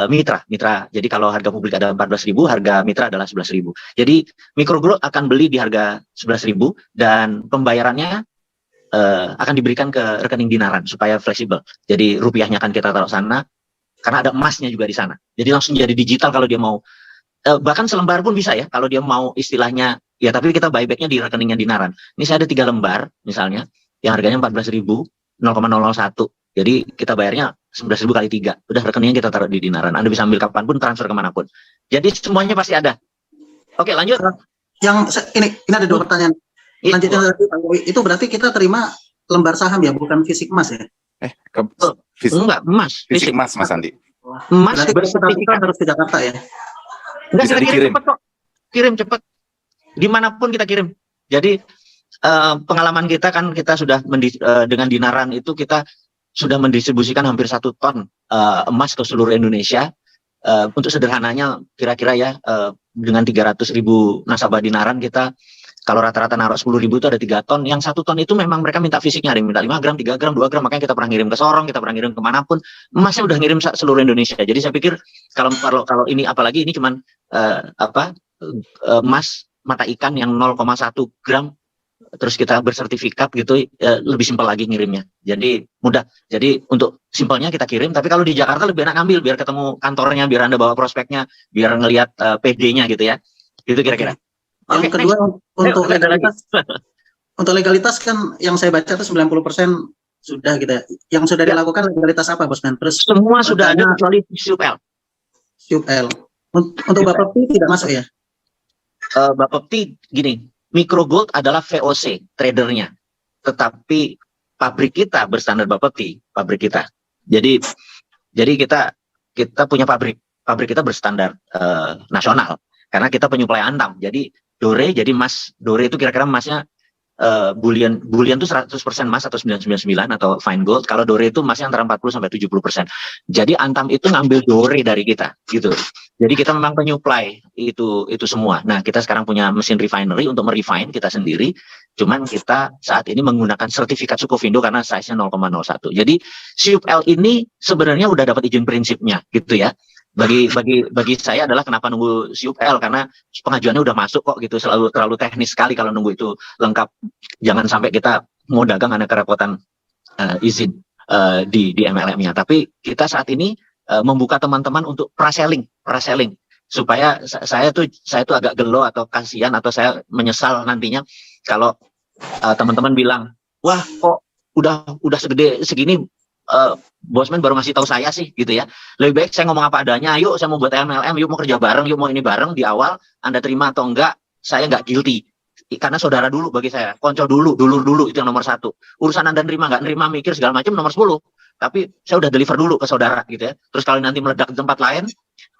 mitra. Jadi kalau harga publik ada 14.000, harga mitra adalah 11.000. Jadi Micro Gold akan beli di harga 11.000 dan pembayarannya akan diberikan ke rekening dinaran supaya fleksibel. Jadi rupiahnya akan kita taruh sana karena ada emasnya juga di sana. Jadi langsung jadi digital kalau dia mau. Bahkan selembar pun bisa ya kalau dia mau istilahnya. Ya tapi kita buybacknya di rekeningnya dinaran. Ini saya ada 3 lembar misalnya yang harganya 14.000, 0,001. Jadi kita bayarnya 11.000 kali 3. Udah rekeningnya kita taruh di dinaran. Anda bisa ambil kapanpun, transfer kemanapun. Jadi semuanya pasti ada. Oke, lanjut.
Ini ada 2 pertanyaan. Lanjutnya lagi Pak Bowi, itu berarti kita terima lembar saham ya, bukan fisik emas ya?
Enggak, emas.
Fisik emas, Mas Andi.
Emas bersertifikat harus ke Jakarta ya?
Enggak, kita kirim cepet kok. Kirim cepet. Dimanapun kita kirim. Jadi pengalaman kita kan kita sudah dengan dinaran itu kita sudah mendistribusikan hampir 1 ton emas ke seluruh Indonesia. Untuk sederhananya kira-kira ya dengan 300.000 nasabah dinaran kita kalau rata-rata naruh 10.000 itu ada 3 ton. Yang 1 ton itu memang mereka minta fisiknya, ada yang minta 5 gram, 3 gram, 2 gram. Makanya kita pernah ngirim ke Sorong, kita pernah ngirim kemanapun. Emasnya udah ngirim seluruh Indonesia. Jadi saya pikir kalau ini apalagi ini cuman emas mata ikan yang 0,1 gram terus kita bersertifikat gitu, lebih simpel lagi ngirimnya. Jadi mudah. Jadi untuk simpelnya kita kirim, tapi kalau di Jakarta lebih enak ngambil biar ketemu kantornya, biar Anda bawa prospeknya, biar ngelihat PD-nya gitu ya. Itu kira-kira.
Yang kedua untuk legalitas. Untuk legalitas kan yang saya baca itu 90% sudah gitu. Yang sudah dilakukan legalitas apa Bosman? Terus
semua sudah ada kecuali SUPL.
SUPL. Untuk Bapepti tidak masuk ya?
Bapepti gini, Micro Gold adalah VOC tradernya, tetapi pabrik kita berstandar Bapepti, pabrik kita. Jadi kita punya pabrik kita berstandar nasional karena kita penyuplai antam. Jadi Dore, jadi emas Dore itu kira-kira emasnya bullion itu 100% emas atau 999 atau fine gold. Kalau Dore itu emasnya antara 40 sampai 70%. Jadi antam itu ngambil Dore dari kita gitu. Jadi kita memang penyuplai itu semua. Nah, kita sekarang punya mesin refinery untuk merefine kita sendiri. Cuman kita saat ini menggunakan sertifikat Sukovindo karena size-nya 0,01. Jadi SUPL ini sebenarnya udah dapat izin prinsipnya gitu ya. Bagi saya adalah kenapa nunggu SUPL karena pengajuannya udah masuk kok gitu, terlalu teknis sekali kalau nunggu itu lengkap. Jangan sampai kita mau dagang ada kerepotan izin di MLM-nya. Tapi kita saat ini membuka teman-teman untuk praselling supaya saya tuh agak gelo atau kasihan atau saya menyesal nantinya kalau teman-teman bilang, wah kok udah segede segini Bosman baru ngasih tahu saya sih gitu ya. Lebih baik saya ngomong apa adanya. Yuk saya mau buat MLM, yuk mau kerja bareng, yuk mau ini bareng di awal. Anda terima atau enggak, saya nggak guilty. Karena saudara dulu bagi saya, konco dulu, dulur itu yang nomor 1. Urusan Anda nerima nggak nerima, mikir segala macam nomor 10. Tapi saya udah deliver dulu ke saudara gitu ya. Terus kalau nanti meledak di tempat lain,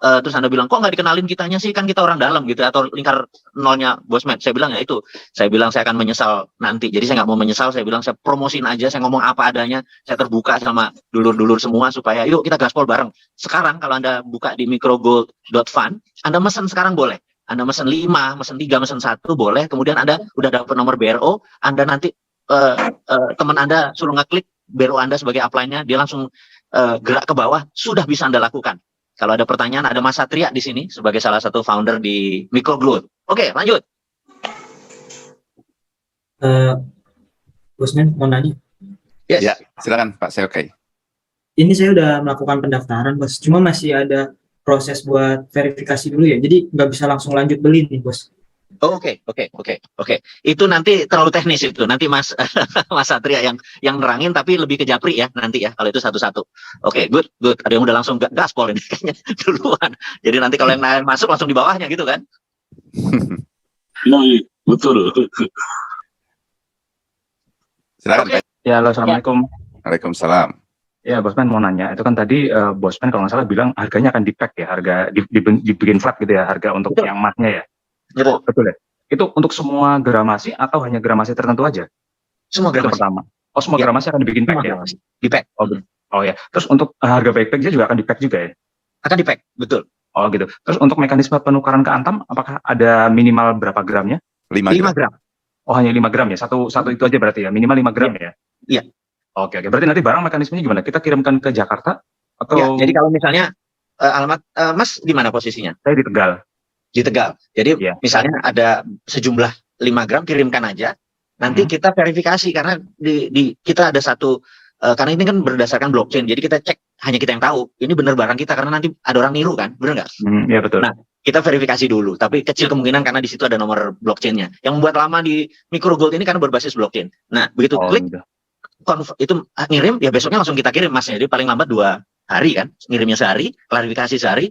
terus Anda bilang kok nggak dikenalin kitanya sih, kan kita orang dalam gitu ya, atau lingkar nolnya Bosman. Saya bilang ya itu, saya bilang saya akan menyesal nanti. Jadi saya nggak mau menyesal, saya bilang saya promosiin aja, saya ngomong apa adanya, saya terbuka sama dulur-dulur semua supaya yuk kita gaspol bareng. Sekarang kalau Anda buka di microgold.fund, Anda mesen sekarang boleh. Anda mesen 5, mesen 3, mesen 1 boleh. Kemudian Anda udah dapat nomor BRO, Anda nanti teman Anda suruh ngeklik BRO Anda sebagai upline-nya, dia langsung gerak ke bawah, sudah bisa Anda lakukan. Kalau ada pertanyaan, ada Mas Satria di sini sebagai salah satu founder di Micro Gold. Oke, lanjut.
Bosman mau nanya.
Yes.
Ya, silakan Pak Seokai.
Ini saya udah melakukan pendaftaran, Bos. Cuma masih ada proses buat verifikasi dulu ya. Jadi nggak bisa langsung lanjut beli nih, Bos.
Oh, Oke. Itu nanti terlalu teknis itu. Nanti Mas Mas Satria yang nerangin, tapi lebih ke Japri ya nanti ya. Kalau itu satu-satu. Oke, good. Ada yang udah langsung gaspol ini kayaknya duluan. Jadi nanti kalau yang lain masuk langsung di bawahnya gitu kan?
Iya, betul.
Silakan Pak.
Ya, halo, assalamualaikum.
Waalaikumsalam.
Ya, Bosman mau nanya, itu kan tadi Bosman kalau nggak salah bilang harganya akan di-pack ya, harga dibikin flat gitu ya, harga untuk
Betul.
yang emasnya ya.
Betul.
Betul ya? Itu untuk semua gramasi atau hanya gramasi tertentu aja?
Semua
Itu
gramasi.
pertama. Oh, semua
Ya.
gramasi akan dibikin pack
Semua
ya?
gramasi. Di-pack.
Oh ya. Terus untuk harga backpacknya juga akan di-pack juga ya?
Akan di-pack, betul.
Oh gitu. Terus untuk mekanisme penukaran ke Antam, apakah ada minimal berapa gramnya?
5
5
gram.
gram.
Oh, hanya 5 gram ya? Satu itu aja berarti ya? Minimal 5 gram ya?
Iya.
Oke. Berarti nanti barang mekanismenya gimana? Kita kirimkan ke Jakarta? Atau
Ya, jadi kalau misalnya alamat Mas di mana posisinya?
saya di Tegal?
Di Tegal. Jadi
Iya.
misalnya ada sejumlah 5 gram, kirimkan aja. Nanti kita verifikasi karena di kita ada satu karena ini kan berdasarkan blockchain. Jadi kita cek hanya kita yang tahu ini benar barang kita karena nanti ada orang niru kan, benar nggak?
Iya betul.
Nah, kita verifikasi dulu. Tapi kecil kemungkinan karena di situ ada nomor blockchainnya. Yang membuat lama di Microgold ini karena berbasis blockchain. Nah, begitu klik
gitu.
itu ngirim ya besoknya langsung kita kirim Mas. Jadi paling lambat 2 hari kan, ngirimnya sehari, klarifikasi sehari,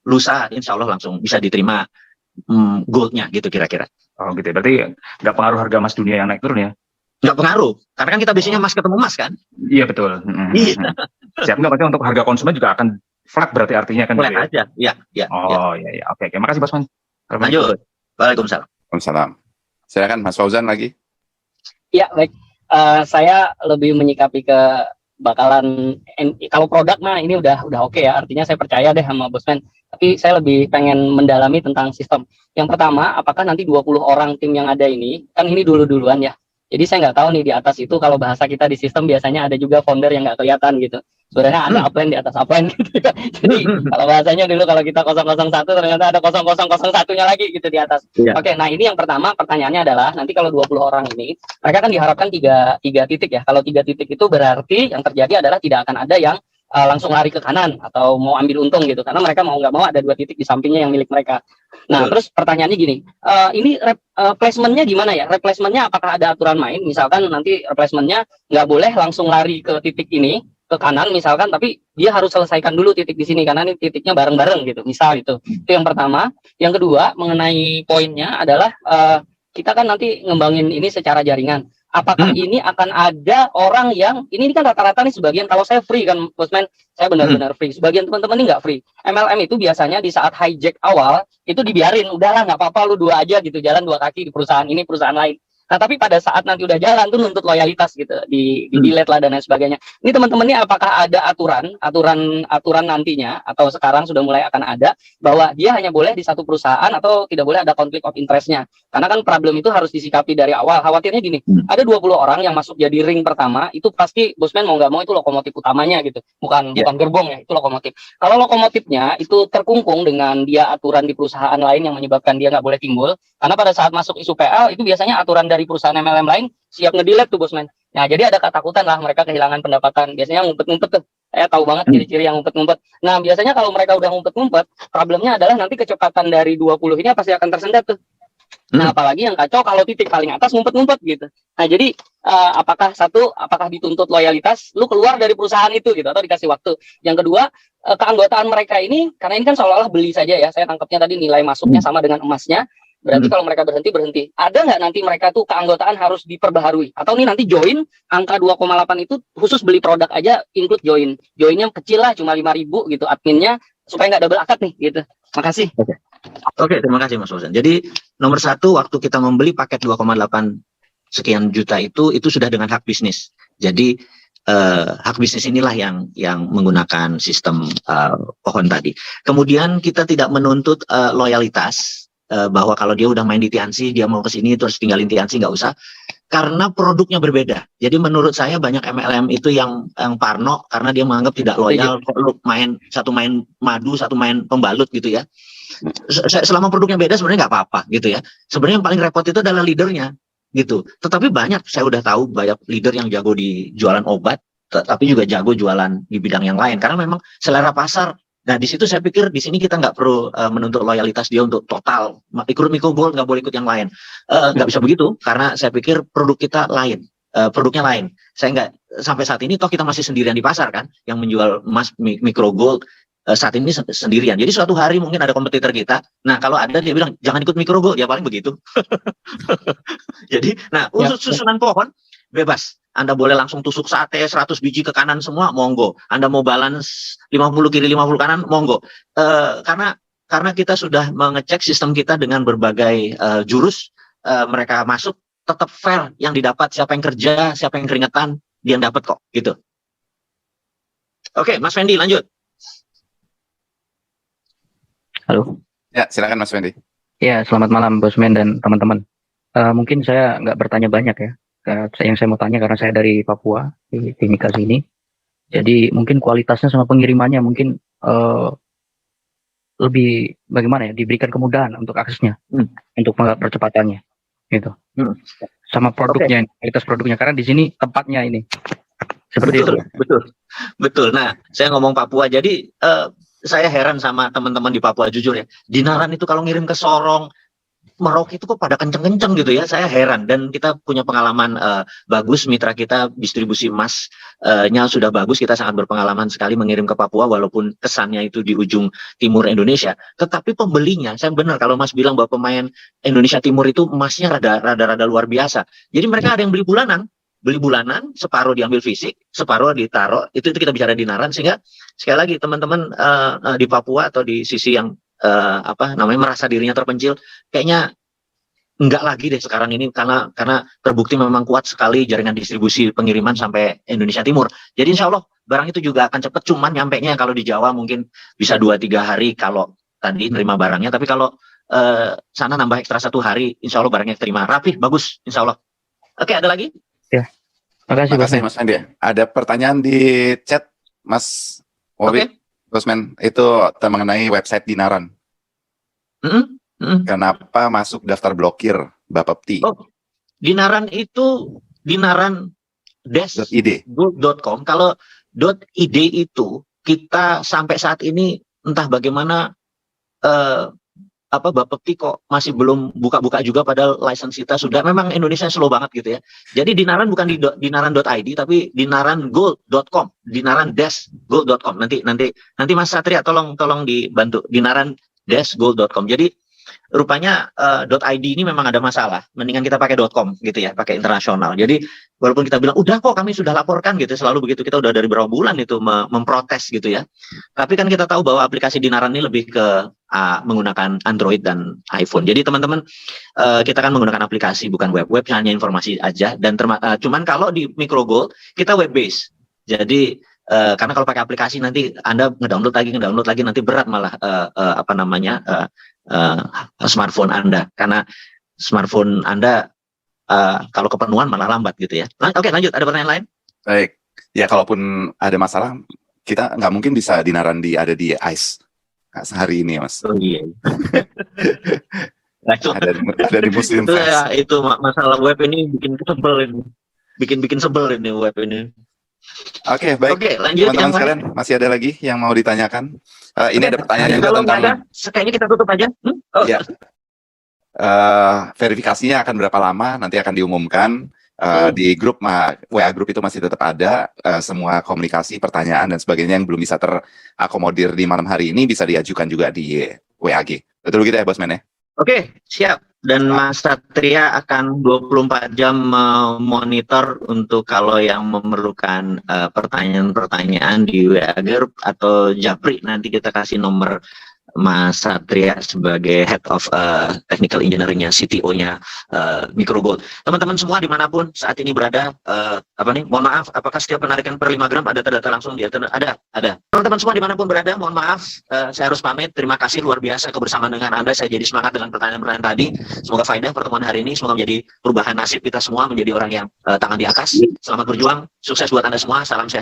lusa insya Allah langsung bisa diterima goldnya gitu kira-kira.
Oh gitu ya. Berarti nggak pengaruh harga emas dunia yang naik turun ya?
Nggak pengaruh, karena kan kita biasanya Mas ketemu Mas kan.
Iya betul.
Iya.
Siap, nggak berarti untuk harga konsumen juga akan flat berarti artinya kan?
Flat
gitu ya?
aja, iya.
Oh iya. Oke. Makasih Bosman.
Lanjut. Waalaikumsalam.
Waalaikumsalam. Silakan Mas Fauzan lagi.
Ya, baik. Saya lebih menyikapi ke bakalan kalau produk mah ini udah oke ya. Artinya saya percaya deh sama Bosman. Tapi saya lebih pengen mendalami tentang sistem. Yang pertama, apakah nanti 20 orang tim yang ada ini, kan ini duluan ya. Jadi saya nggak tahu nih di atas itu kalau bahasa kita di sistem biasanya ada juga founder yang nggak kelihatan gitu. Sebenarnya ada upline di atas upline gitu ya. Jadi kalau bahasanya dulu kalau kita 001 ternyata ada 0001-nya lagi gitu di atas.
Iya.
Oke, nah ini yang pertama pertanyaannya adalah nanti kalau 20 orang ini mereka kan diharapkan tiga titik ya. Kalau 3 titik itu berarti yang terjadi adalah tidak akan ada yang langsung lari ke kanan atau mau ambil untung gitu karena mereka mau nggak mau ada 2 titik di sampingnya yang milik mereka. Nah, terus pertanyaannya gini, ini replacementnya gimana ya? Replacementnya apakah ada aturan main? Misalkan nanti replacementnya nggak boleh langsung lari ke titik ini ke kanan misalkan, tapi dia harus selesaikan dulu titik di sini karena ini titiknya bareng-bareng gitu. Misal itu yang pertama. Yang kedua mengenai poinnya adalah kita kan nanti ngembangin ini secara jaringan. Apakah ini akan ada orang yang ini kan rata-rata nih sebagian kalau saya free kan Bosman, saya benar-benar free. Sebagian teman-teman ini nggak free. MLM itu biasanya di saat hijack awal itu dibiarin, udahlah nggak apa-apa lu 2 aja gitu, jalan 2 kaki di perusahaan ini perusahaan lain. Nah tapi pada saat nanti udah jalan tuh nuntut loyalitas gitu, di delete lah dan lain sebagainya. Ini teman-teman ini apakah ada aturan nantinya atau sekarang sudah mulai akan ada bahwa dia hanya boleh di satu perusahaan atau tidak boleh ada konflik of interest-nya. Karena kan problem itu harus disikapi dari awal. Khawatirnya gini, ada 20 orang yang masuk jadi ring pertama, itu pasti Bosman mau nggak mau itu lokomotif utamanya gitu. Bukan gerbong ya, itu lokomotif. Kalau lokomotifnya itu terkungkung dengan dia aturan di perusahaan lain yang menyebabkan dia nggak boleh timbul, karena pada saat masuk isu PL itu biasanya aturan dari perusahaan MLM lain siap nge-delete tuh Bosman. Nah jadi ada ketakutan lah mereka kehilangan pendapatan. Biasanya ngumpet-ngumpet tuh. Saya tahu banget ciri-ciri yang ngumpet-ngumpet. Nah biasanya kalau mereka udah ngumpet-ngumpet, problemnya adalah nanti kecepatan dari 20 ini pasti akan tersendat tuh. Nah apalagi yang kacau kalau titik paling atas ngumpet-ngumpet gitu. Nah jadi apakah dituntut loyalitas, lu keluar dari perusahaan itu gitu atau dikasih waktu. Yang kedua keanggotaan mereka ini, karena ini kan seolah-olah beli saja ya. Saya tangkapnya tadi nilai masuknya sama dengan emasnya. Berarti kalau mereka berhenti. Ada nggak nanti mereka tuh keanggotaan harus diperbaharui? Atau nih nanti join angka 2,8 itu khusus beli produk aja include join. Joinnya kecil lah cuma 5.000 gitu adminnya supaya nggak double akad nih gitu. Makasih.
Oke, terima kasih Mas Fauzan. Jadi nomor 1 waktu kita membeli paket 2,8 sekian juta itu sudah dengan hak bisnis. Jadi hak bisnis inilah yang menggunakan sistem pohon tadi. Kemudian kita tidak menuntut loyalitas. Bahwa kalau dia udah main di Tianxi, dia mau ke sini terus tinggalin Tianxi, nggak usah. Karena produknya berbeda. Jadi menurut saya banyak MLM itu yang parno karena dia menganggap tidak loyal. Kalau satu main madu, satu main pembalut gitu ya. Selama produknya beda sebenarnya nggak apa-apa gitu ya. Sebenarnya yang paling repot itu adalah leadernya. gitu. Tetapi banyak, saya udah tahu banyak leader yang jago di jualan obat, tapi juga jago jualan di bidang yang lain karena memang selera pasar. Nah di situ saya pikir di sini kita nggak perlu menuntut loyalitas dia untuk total ikut Microgold, nggak boleh ikut yang lain, nggak bisa begitu karena saya pikir produk kita lain, produknya lain. Saya nggak sampai saat ini toh kita masih sendirian di pasar kan yang menjual emas Microgold saat ini sendirian. Jadi suatu hari mungkin ada kompetitor kita. Nah kalau ada dia bilang jangan ikut Microgold, ya paling begitu. Jadi, nah susunan pohon bebas. Anda boleh langsung tusuk sate 100 biji ke kanan semua, monggo. Anda mau balance 50 kiri 50 kanan, monggo. Karena kita sudah mengecek sistem kita dengan berbagai jurus, mereka masuk tetap fair yang didapat, siapa yang kerja, siapa yang keringetan, dia yang dapat kok, gitu. Oke, Mas Fendi lanjut.
Halo.
Ya, silakan Mas Fendi.
Ya, selamat malam Bosman dan teman-teman. Mungkin saya nggak bertanya banyak ya. Yang saya mau tanya karena saya dari Papua, di Timika sini. Jadi mungkin kualitasnya sama pengirimannya mungkin lebih bagaimana ya, diberikan kemudahan untuk aksesnya, untuk percepatannya, gitu. Sama produknya, kualitas produknya, karena di sini tempatnya ini. Seperti itu.
Betul. Nah, saya ngomong Papua, jadi saya heran sama teman-teman di Papua, jujur ya. Dinaran itu kalau ngirim ke Sorong, Merauke itu kok pada kenceng-kenceng gitu ya, saya heran. Dan kita punya pengalaman bagus, mitra kita distribusi emasnya sudah bagus, kita sangat berpengalaman sekali mengirim ke Papua walaupun kesannya itu di ujung timur Indonesia. Tetapi pembelinya, saya benar kalau Mas bilang bahwa pemain Indonesia Timur itu emasnya rada luar biasa. Jadi mereka ada yang beli bulanan, separuh diambil fisik, separuh ditaruh, itu kita bicara dinaran, sehingga sekali lagi teman-teman di Papua atau di sisi yang merasa dirinya terpencil, kayaknya enggak lagi deh sekarang ini karena terbukti memang kuat sekali jaringan distribusi pengiriman sampai Indonesia Timur. Jadi insya Allah barang itu juga akan cepat, cuman nyampenya kalau di Jawa mungkin bisa 2-3 hari kalau tadi nerima barangnya, tapi kalau sana nambah ekstra 1 hari, insya Allah barangnya terima rapih, bagus, insya Allah. Oke, ada lagi?
Ya, makasih
Mas Fendi. Ada pertanyaan di chat Mas Wawi. Bosman, itu mengenai website Dinaran. Kenapa masuk daftar blokir Bapepti?
Dinaran itu dinaran-gold.com. Kalau .id itu kita sampai saat ini entah bagaimana Bapepti kok masih belum buka-buka juga, padahal license kita sudah, memang Indonesia slow banget gitu ya. Jadi Dinaran bukan di dinaran.id tapi dinaran-gold.com, dinaran-gold.com. Nanti Mas Satria tolong dibantu, dinaran-gold.com. Jadi rupanya .id ini memang ada masalah, mendingan kita pakai .com gitu ya, pakai internasional. Jadi walaupun kita bilang udah kok kami sudah laporkan gitu, selalu begitu, kita udah dari berapa bulan itu memprotes gitu ya. Tapi kan kita tahu bahwa aplikasi Dinaran ini lebih ke menggunakan Android dan iPhone. Jadi teman-teman, kita kan menggunakan aplikasi bukan web hanya informasi aja, dan cuman kalau di Microgold kita web base. Jadi karena kalau pakai aplikasi nanti Anda ngedownload lagi nanti berat malah smartphone Anda, karena smartphone Anda kalau kepenuhan malah lambat gitu ya. Oke, lanjut, ada pertanyaan lain?
Baik, ya kalaupun ada masalah kita nggak mungkin bisa Dinaran ada di ICE sehari ini, Mas.
Oh iya.
ada di Muslim Fest.
Itu masalah web ini bikin sebel ini web ini.
Oke, baik.
Oke, lanjut.
Teman-teman sekalian, masih ada lagi yang mau ditanyakan? Ini ada pertanyaan juga tentang.
Kayaknya kita tutup aja.
Ya. Verifikasinya akan berapa lama? Nanti akan diumumkan. Di grup WA grup itu masih tetap ada. Semua komunikasi, pertanyaan dan sebagainya yang belum bisa terakomodir di malam hari ini bisa diajukan juga di WAG. Betul gitu ya, Bosman ya? Oke, siap. Dan Mas Satria akan 24 jam monitor untuk kalau yang memerlukan pertanyaan-pertanyaan di WA Group atau Japri, nanti kita kasih nomor Mas Satria sebagai Head of Technical Engineering-nya, CTO-nya Microgold. Teman-teman semua dimanapun saat ini berada, mohon maaf, apakah setiap penarikan per 5 gram ada data langsung di ada. Teman-teman semua dimanapun berada, mohon maaf, saya harus pamit. Terima kasih luar biasa kebersamaan dengan Anda. Saya jadi semangat dengan pertanyaan-pertanyaan tadi. Semoga faedah pertemuan hari ini, semoga menjadi perubahan nasib kita semua menjadi orang yang tangan di atas. Selamat berjuang, sukses buat Anda semua, salam sehat.